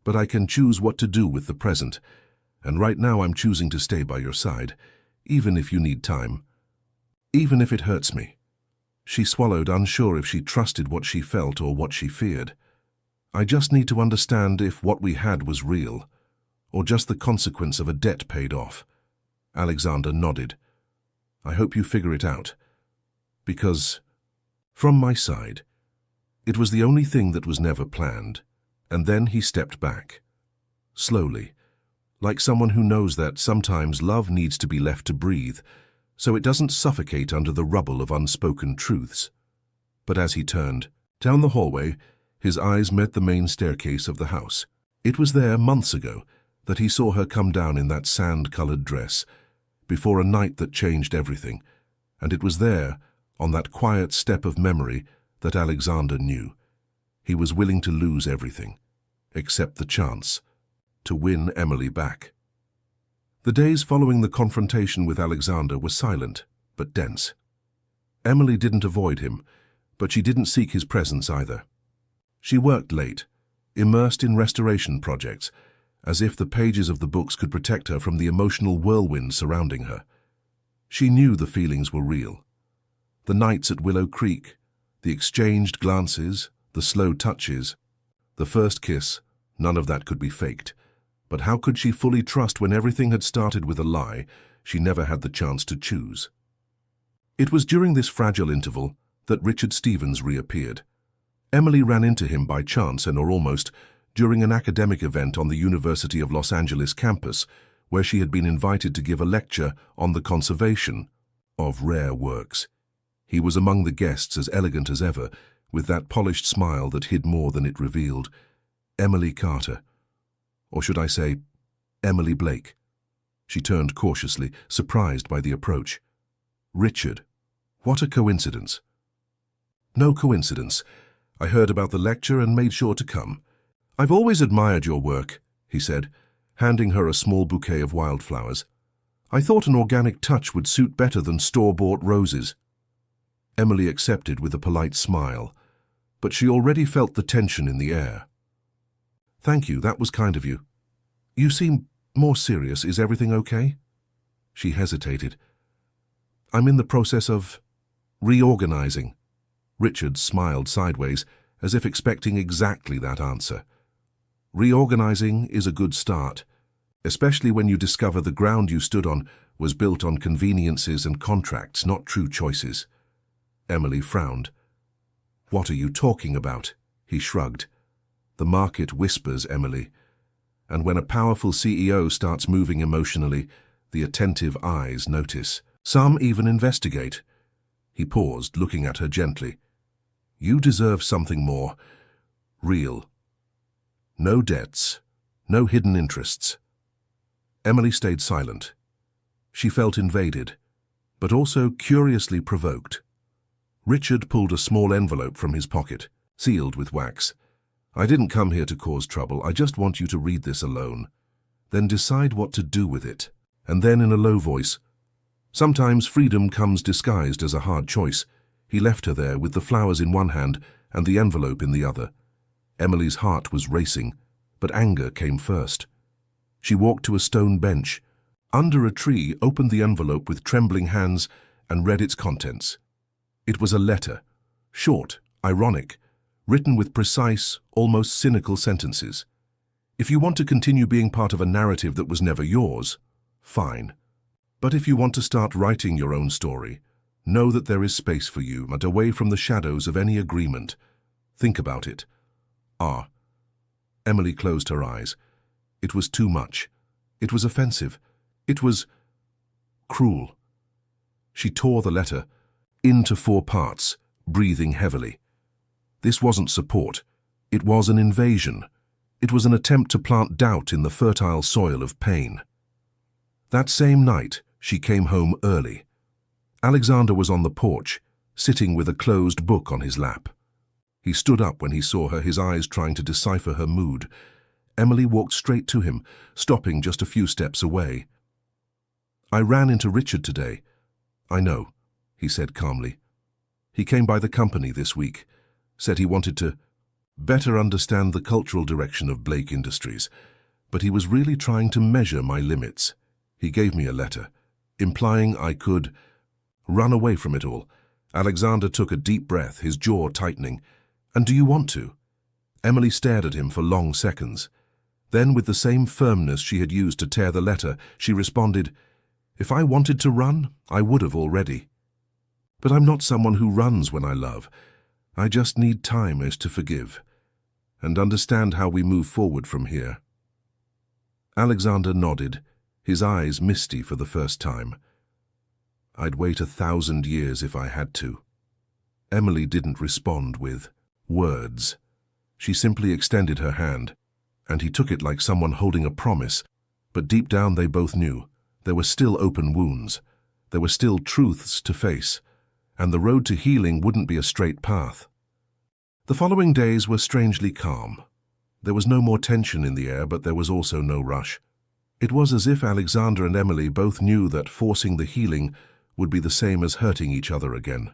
Speaker 1: but I can choose what to do with the present. And right now I'm choosing to stay by your side, even if you need time. Even if it hurts me." She swallowed, unsure if she trusted what she felt or what she feared. "I just need to understand if what we had was real, or just the consequence of a debt paid off." Alexander nodded. "I hope you figure it out. Because, from my side, it was the only thing that was never planned." And then he stepped back. Slowly, like someone who knows that sometimes love needs to be left to breathe, so it doesn't suffocate under the rubble of unspoken truths. But as he turned down the hallway, his eyes met the main staircase of the house. It was there months ago that he saw her come down in that sand-colored dress, before a night that changed everything, and it was there, on that quiet step of memory, that Alexander knew. He was willing to lose everything, except the chance to win Emily back. The days following the confrontation with Alexander were silent, but dense. Emily didn't avoid him, but she didn't seek his presence either. She worked late, immersed in restoration projects, as if the pages of the books could protect her from the emotional whirlwind surrounding her. She knew the feelings were real. The nights at Willow Creek, the exchanged glances, the slow touches, the first kiss, none of that could be faked. But how could she fully trust when everything had started with a lie she never had the chance to choose? It was during this fragile interval that Richard Stevens reappeared. Emily ran into him by chance or almost during an academic event on the University of Los Angeles campus, where she had been invited to give a lecture on the conservation of rare works. He was among the guests, as elegant as ever, with that polished smile that hid more than it revealed. Emily Carter. Or should I say, Emily Blake? She turned cautiously, surprised by the approach. "Richard, what a coincidence." "No coincidence. I heard about the lecture and made sure to come. I've always admired your work," he said, handing her a small bouquet of wildflowers. "I thought an organic touch would suit better than store-bought roses." Emily accepted with a polite smile, but she already felt the tension in the air. "Thank you, that was kind of you. You seem more serious. Is everything okay?" She hesitated. "I'm in the process of reorganizing." Richard smiled sideways, as if expecting exactly that answer. "Reorganizing is a good start, especially when you discover the ground you stood on was built on conveniences and contracts, not true choices." Emily frowned. "What are you talking about?" He shrugged. "The market whispers, Emily. And when a powerful CEO starts moving emotionally, the attentive eyes notice. Some even investigate." He paused, looking at her gently. "You deserve something more real. No debts, no hidden interests." Emily stayed silent. She felt invaded, but also curiously provoked. Richard pulled a small envelope from his pocket, sealed with wax. "I didn't come here to cause trouble. I just want you to read this alone. Then decide what to do with it." And then in a low voice, "Sometimes freedom comes disguised as a hard choice." He left her there with the flowers in one hand and the envelope in the other. Emily's heart was racing, but anger came first. She walked to a stone bench, under a tree, opened the envelope with trembling hands and read its contents. It was a letter, short, ironic, written with precise, almost cynical sentences. "If you want to continue being part of a narrative that was never yours, fine. But if you want to start writing your own story, know that there is space for you, but away from the shadows of any agreement. Think about it." "Ah." Emily closed her eyes. It was too much. It was offensive. It was cruel. She tore the letter into 4 parts, breathing heavily. This wasn't support. It was an invasion. It was an attempt to plant doubt in the fertile soil of pain. That same night, she came home early. Alexander was on the porch, sitting with a closed book on his lap. He stood up when he saw her, his eyes trying to decipher her mood. Emily walked straight to him, stopping just a few steps away. "I ran into Richard today." "I know," he said calmly. "He came by the company this week, said he wanted to better understand the cultural direction of Blake Industries, but he was really trying to measure my limits. He gave me a letter, implying I could run away from it all." Alexander took a deep breath, his jaw tightening. "And do you want to?" Emily stared at him for long seconds. Then, with the same firmness she had used to tear the letter, she responded, "If I wanted to run, I would have already. But I'm not someone who runs when I love. I just need time as to forgive and understand how we move forward from here." Alexander nodded, his eyes misty for the first time. "I'd wait 1,000 years if I had to." Emily didn't respond with words. She simply extended her hand, and he took it like someone holding a promise. But deep down they both knew there were still open wounds. There were still truths to face, and the road to healing wouldn't be a straight path. The following days were strangely calm. There was no more tension in the air, but there was also no rush. It was as if Alexander and Emily both knew that forcing the healing would be the same as hurting each other again.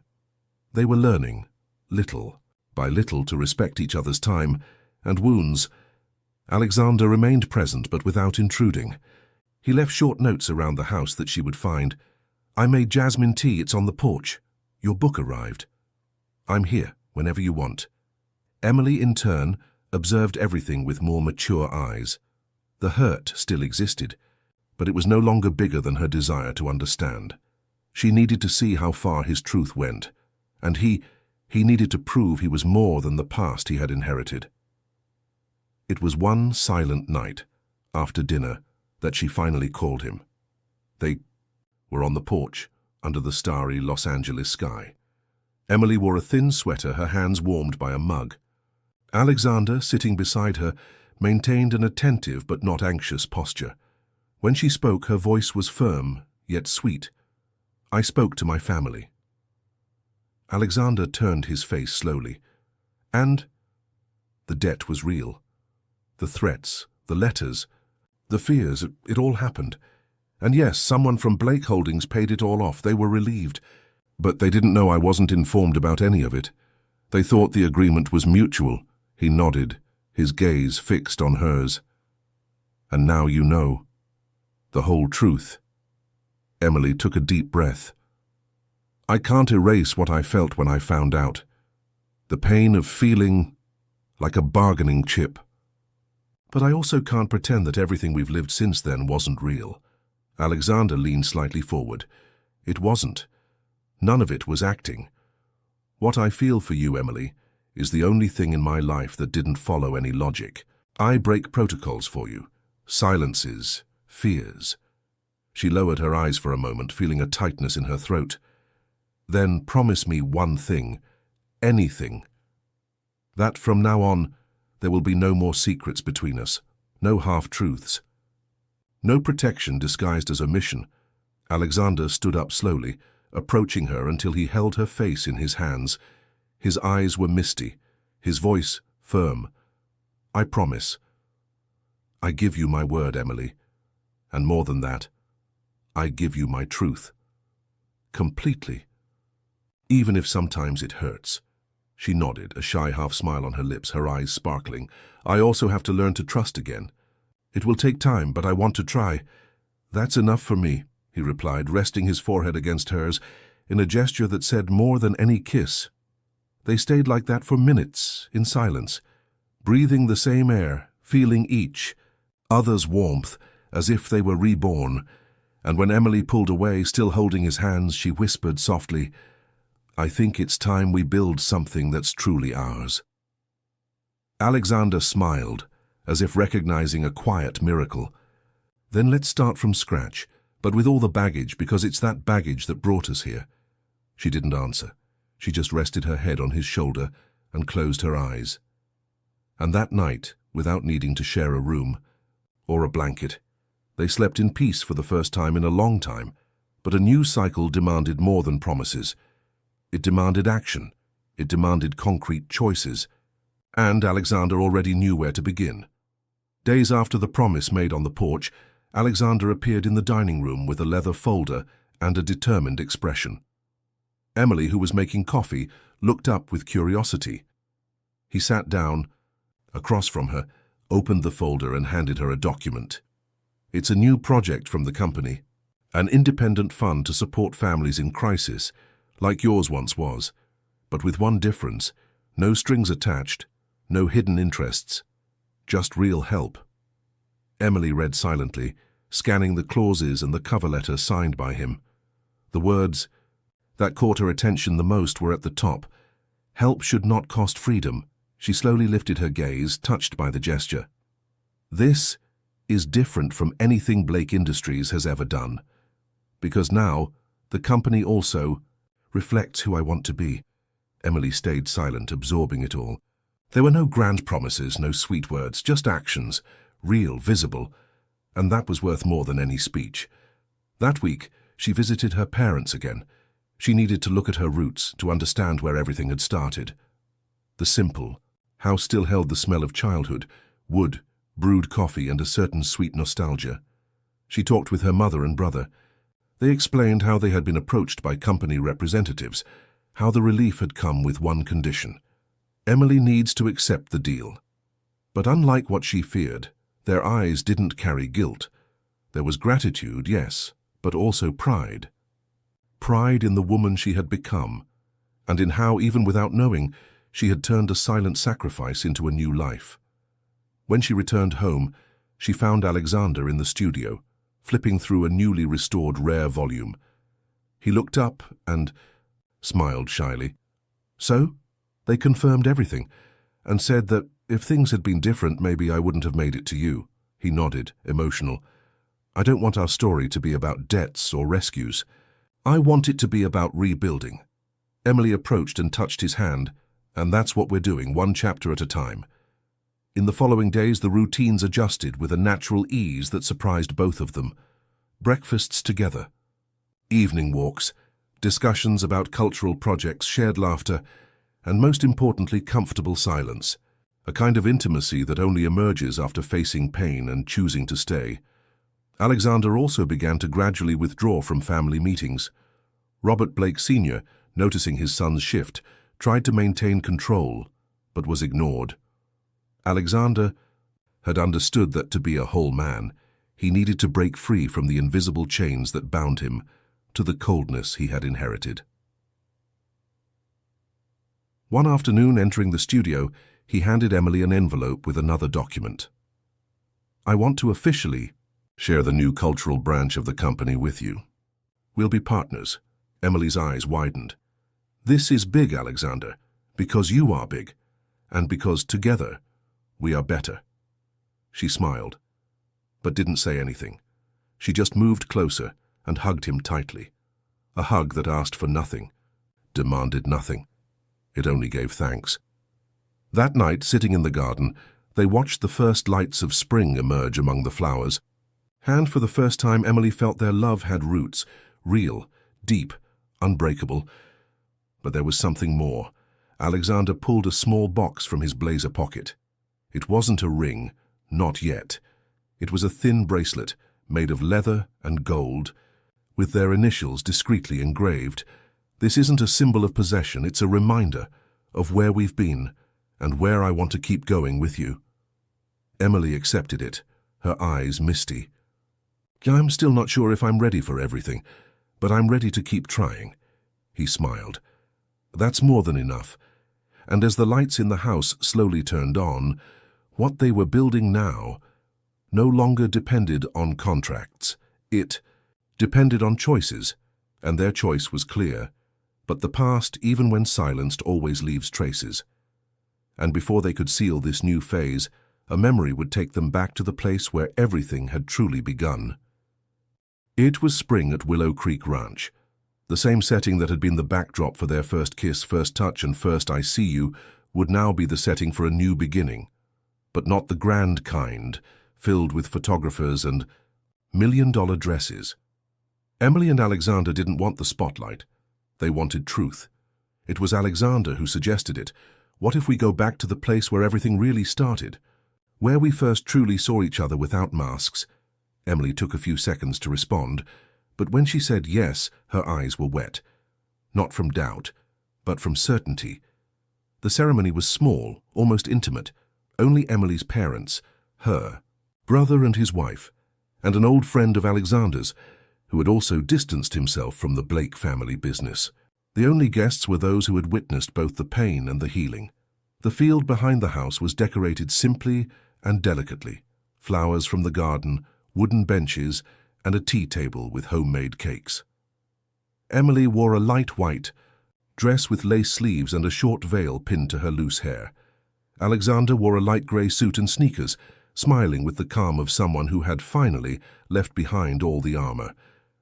Speaker 1: They were learning, little by little, to respect each other's time and wounds. Alexander remained present, but without intruding. He left short notes around the house that she would find. "I made jasmine tea, it's on the porch. Your book arrived. I'm here, whenever you want." Emily, in turn, observed everything with more mature eyes. The hurt still existed, but it was no longer bigger than her desire to understand. She needed to see how far his truth went, and he needed to prove he was more than the past he had inherited. It was one silent night, after dinner, that she finally called him. They were on the porch, under the starry Los Angeles sky. Emily wore a thin sweater, her hands warmed by a mug. Alexander, sitting beside her, maintained an attentive but not anxious posture. When she spoke, her voice was firm, yet sweet. "I spoke to my family." Alexander turned his face slowly. "And?" The debt was real. The threats, the letters, the fears, it all happened. And yes, someone from Blake Holdings paid it all off. They were relieved. But they didn't know I wasn't informed about any of it. They thought the agreement was mutual. He nodded, his gaze fixed on hers. And now you know. The whole truth. Emily took a deep breath. I can't erase what I felt when I found out. The pain of feeling like a bargaining chip. But I also can't pretend that everything we've lived since then wasn't real. Alexander leaned slightly forward. It wasn't. None of it was acting. What I feel for you, Emily, is the only thing in my life that didn't follow any logic. I break protocols for you. Silences, fears. She lowered her eyes for a moment, feeling a tightness in her throat. Then promise me one thing, anything. That from now on, there will be no more secrets between us, no half-truths. No protection disguised as omission. Alexander stood up slowly, approaching her until he held her face in his hands. His eyes were misty, his voice firm. I promise. I give you my word, Emily. And more than that, I give you my truth. Completely. Even if sometimes it hurts. She nodded, a shy half-smile on her lips, her eyes sparkling. I also have to learn to trust again. It will take time, but I want to try. That's enough for me, he replied, resting his forehead against hers in a gesture that said more than any kiss. They stayed like that for minutes, in silence, breathing the same air, feeling each other's warmth, as if they were reborn. And when Emily pulled away, still holding his hands, she whispered softly, I think it's time we build something that's truly ours. Alexander smiled, as if recognizing a quiet miracle. Then let's start from scratch, but with all the baggage, because it's that baggage that brought us here. She didn't answer. She just rested her head on his shoulder and closed her eyes. And that night, without needing to share a room or a blanket, they slept in peace for the first time in a long time. But a new cycle demanded more than promises. It demanded action. It demanded concrete choices. And Alexander already knew where to begin. Days after the promise made on the porch, Alexander appeared in the dining room with a leather folder and a determined expression. Emily, who was making coffee, looked up with curiosity. He sat down, across from her, opened the folder and handed her a document. It's a new project from the company, an independent fund to support families in crisis, like yours once was, but with one difference: no strings attached, no hidden interests, just real help. Emily read silently, scanning the clauses and the cover letter signed by him. The words that caught her attention the most were at the top. Help should not cost freedom. She slowly lifted her gaze, touched by the gesture. This is different from anything Blake Industries has ever done, because now the company also reflects who I want to be. Emily stayed silent, absorbing it all. There were no grand promises, no sweet words, just actions, real, visible, and that was worth more than any speech. That week, she visited her parents again. She needed to look at her roots, to understand where everything had started. The simple house still held the smell of childhood, wood, brewed coffee, and a certain sweet nostalgia. She talked with her mother and brother. They explained how they had been approached by company representatives, how the relief had come with one condition. Emily needs to accept the deal. But unlike what she feared, their eyes didn't carry guilt. There was gratitude, yes, but also pride. Pride in the woman she had become, and in how, even without knowing, she had turned a silent sacrifice into a new life. When she returned home, she found Alexander in the studio, flipping through a newly restored rare volume. He looked up and smiled shyly. So, they confirmed everything, and said that if things had been different, maybe I wouldn't have made it to you. He nodded, emotional. I don't want our story to be about debts or rescues. I want it to be about rebuilding. Emily approached and touched his hand, and that's what we're doing, one chapter at a time. In the following days, the routines adjusted with a natural ease that surprised both of them. Breakfasts together, evening walks, discussions about cultural projects, shared laughter, and most importantly, comfortable silence, a kind of intimacy that only emerges after facing pain and choosing to stay. Alexander also began to gradually withdraw from family meetings. Robert Blake Sr., noticing his son's shift, tried to maintain control, but was ignored. Alexander had understood that to be a whole man, he needed to break free from the invisible chains that bound him to the coldness he had inherited. One afternoon, entering the studio, he handed Emily an envelope with another document. "I want to officially share the new cultural branch of the company with you. We'll be partners." Emily's eyes widened. "This is big, Alexander, because you are big, and because together we are better." She smiled, but didn't say anything. She just moved closer and hugged him tightly. A hug that asked for nothing, demanded nothing. It only gave thanks. That night, sitting in the garden, they watched the first lights of spring emerge among the flowers. And for the first time, Emily felt their love had roots, real, deep, unbreakable. But there was something more. Alexander pulled a small box from his blazer pocket. It wasn't a ring, not yet. It was a thin bracelet made of leather and gold, with their initials discreetly engraved. "This isn't a symbol of possession, it's a reminder of where we've been and where I want to keep going with you." Emily accepted it, her eyes misty. "I'm still not sure if I'm ready for everything, but I'm ready to keep trying." He smiled. "That's more than enough." And as the lights in the house slowly turned on, what they were building now no longer depended on contracts. It depended on choices, and their choice was clear. But the past, even when silenced, always leaves traces. And before they could seal this new phase, a memory would take them back to the place where everything had truly begun. It was spring at Willow Creek Ranch. The same setting that had been the backdrop for their first kiss, first touch, and first "I see you" would now be the setting for a new beginning. But not the grand kind, filled with photographers and million-dollar dresses. Emily and Alexander didn't want the spotlight. They wanted truth. It was Alexander who suggested it. "What if we go back to the place where everything really started? Where we first truly saw each other without masks?" Emily took a few seconds to respond, but when she said yes, her eyes were wet. Not from doubt, but from certainty. The ceremony was small, almost intimate. Only Emily's parents, her, brother and his wife, and an old friend of Alexander's, who had also distanced himself from the Blake family business. The only guests were those who had witnessed both the pain and the healing. The field behind the house was decorated simply and delicately. Flowers from the garden, wooden benches, and a tea table with homemade cakes. Emily wore a light white dress with lace sleeves and a short veil pinned to her loose hair. Alexander wore a light grey suit and sneakers, smiling with the calm of someone who had finally left behind all the armor.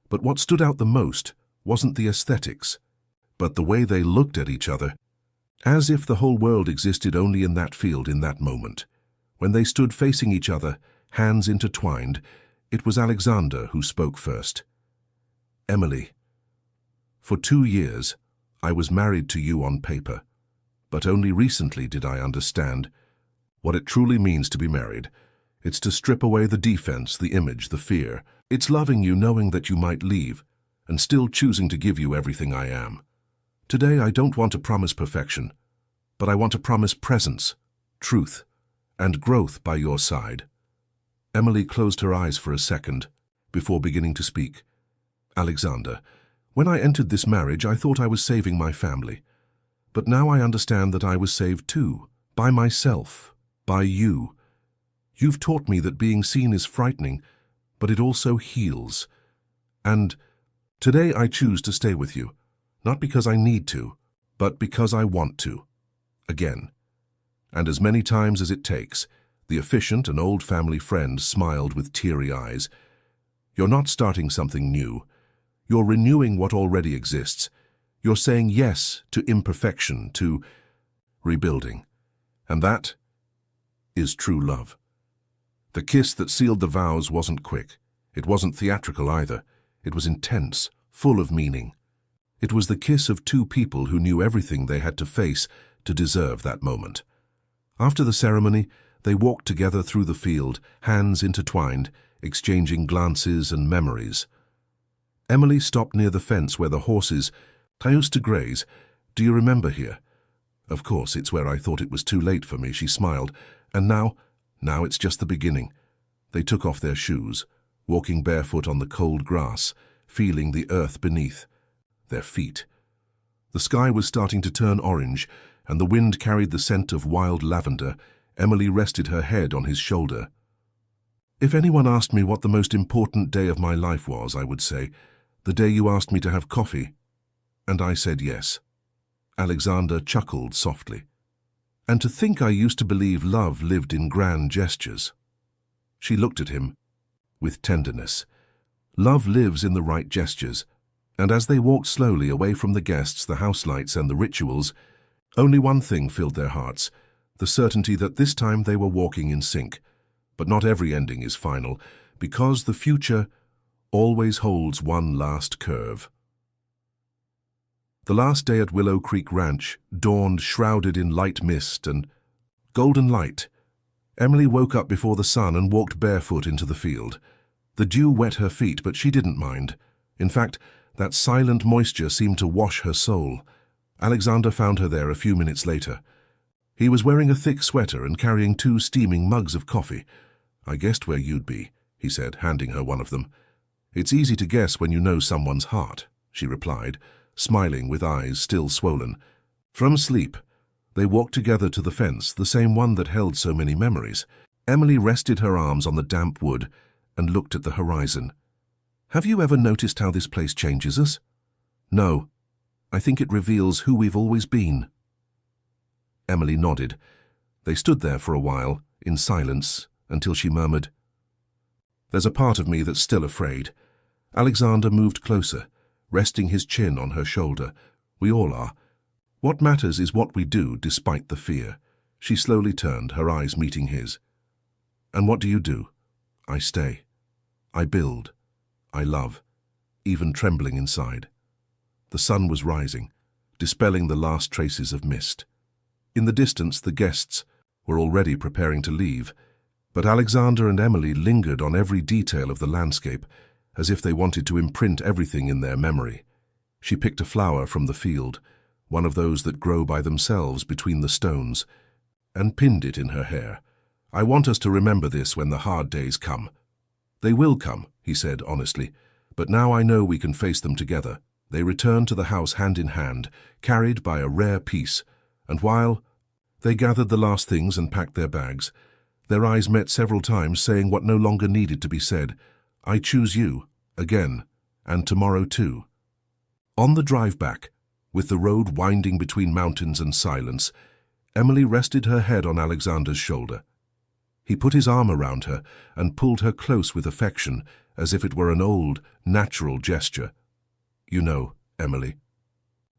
Speaker 1: But what stood out the most wasn't the aesthetics, but the way they looked at each other, as if the whole world existed only in that field in that moment. When they stood facing each other, hands intertwined, it was Alexander who spoke first. "Emily, for 2 years, I was married to you on paper, but only recently did I understand what it truly means to be married. It's to strip away the defense, the image, the fear. It's loving you knowing that you might leave, and still choosing to give you everything I am. Today I don't want to promise perfection, but I want to promise presence, truth, and growth by your side." Emily closed her eyes for a second before beginning to speak. "Alexander, when I entered this marriage, I thought I was saving my family. But now I understand that I was saved too, by myself, by you. You've taught me that being seen is frightening, but it also heals. And today I choose to stay with you, not because I need to, but because I want to. Again. And as many times as it takes." The efficient and old family friend smiled with teary eyes. "You're not starting something new. You're renewing what already exists. You're saying yes to imperfection, to rebuilding. And that is true love." The kiss that sealed the vows wasn't quick. It wasn't theatrical either. It was intense, full of meaning. It was the kiss of two people who knew everything they had to face to deserve that moment. After the ceremony, they walked together through the field, hands intertwined, exchanging glances and memories. Emily stopped near the fence where the horses. I used to graze. Do you remember here? Of course, it's where I thought it was too late for me, she smiled. And now it's just the beginning. They took off their shoes, walking barefoot on the cold grass, feeling the earth beneath their feet. The sky was starting to turn orange, and the wind carried the scent of wild lavender. Emily rested her head on his shoulder. If anyone asked me what the most important day of my life was, I would say, the day you asked me to have coffee. And I said yes. Alexander chuckled softly. And to think I used to believe love lived in grand gestures. She looked at him with tenderness. Love lives in the right gestures, and as they walked slowly away from the guests, the house lights and the rituals, only one thing filled their hearts, the certainty that this time they were walking in sync. But not every ending is final, because the future always holds one last curve. The last day at Willow Creek Ranch dawned shrouded in light mist and golden light. Emily woke up before the sun and walked barefoot into the field. The dew wet her feet, but she didn't mind. In fact, that silent moisture seemed to wash her soul. Alexander found her there a few minutes later. He was wearing a thick sweater and carrying 2 steaming mugs of coffee. I guessed where you'd be, he said, handing her one of them. It's easy to guess when you know someone's heart, she replied, smiling with eyes still swollen. From sleep, they walked together to the fence, the same one that held so many memories. Emily rested her arms on the damp wood and looked at the horizon. Have you ever noticed how this place changes us? No. I think it reveals who we've always been. Emily nodded. They stood there for a while, in silence, until she murmured, There's a part of me that's still afraid. Alexander moved closer, resting his chin on her shoulder. We all are. What matters is what we do despite the fear. She slowly turned, her eyes meeting his. And what do you do? I stay. I build. I love, even trembling inside. The sun was rising, dispelling the last traces of mist. In the distance, the guests were already preparing to leave, but Alexander and Emily lingered on every detail of the landscape, as if they wanted to imprint everything in their memory. She picked a flower from the field, one of those that grow by themselves between the stones, and pinned it in her hair. I want us to remember this when the hard days come. They will come, he said honestly, but now I know we can face them together. They returned to the house hand in hand, carried by a rare peace, and while they gathered the last things and packed their bags, their eyes met several times, saying what no longer needed to be said. I choose you, again, and tomorrow too. On the drive back, with the road winding between mountains and silence, Emily rested her head on Alexander's shoulder. He put his arm around her and pulled her close with affection, as if it were an old, natural gesture. You know, Emily,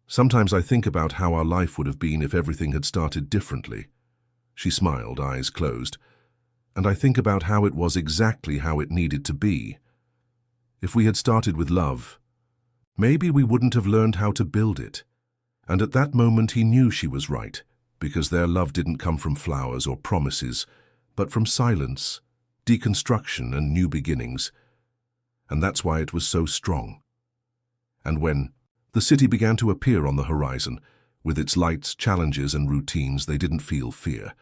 Speaker 1: sometimes I think about how our life would have been if everything had started differently. She smiled, eyes closed. And I think about how it was exactly how it needed to be. If we had started with love, maybe we wouldn't have learned how to build it. And at that moment he knew she was right, because their love didn't come from flowers or promises, but from silence, deconstruction and new beginnings. And that's why it was so strong. And when the city began to appear on the horizon, with its lights, challenges and routines, they didn't feel fear.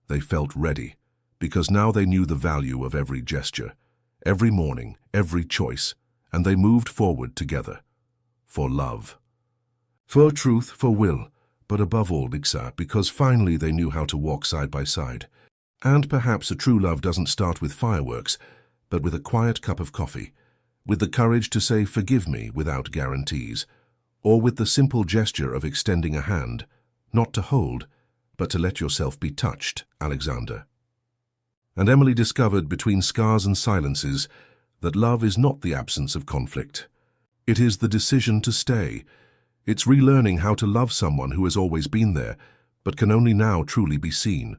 Speaker 1: They felt ready, because now they knew the value of every gesture, every morning, every choice, and they moved forward together. For love. For truth, for will, but above all, Ixa, because finally they knew how to walk side by side. And perhaps a true love doesn't start with fireworks, but with a quiet cup of coffee, with the courage to say forgive me without guarantees, or with the simple gesture of extending a hand, not to hold, but to let yourself be touched, Alexander. And Emily discovered between scars and silences that love is not the absence of conflict. It is the decision to stay. It's relearning how to love someone who has always been there, but can only now truly be seen.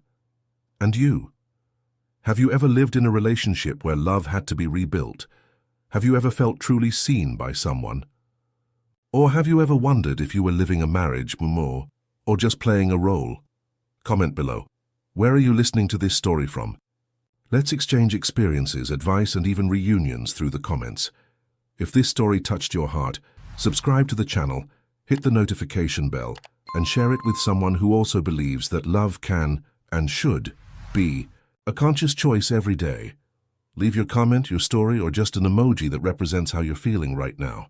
Speaker 1: And you? Have you ever lived in a relationship where love had to be rebuilt? Have you ever felt truly seen by someone? Or have you ever wondered if you were living a marriage, or just playing a role? Comment below. Where are you listening to this story from? Let's exchange experiences, advice, and even reunions through the comments. If this story touched your heart, subscribe to the channel, hit the notification bell, and share it with someone who also believes that love can and should be a conscious choice every day. Leave your comment, your story, or just an emoji that represents how you're feeling right now.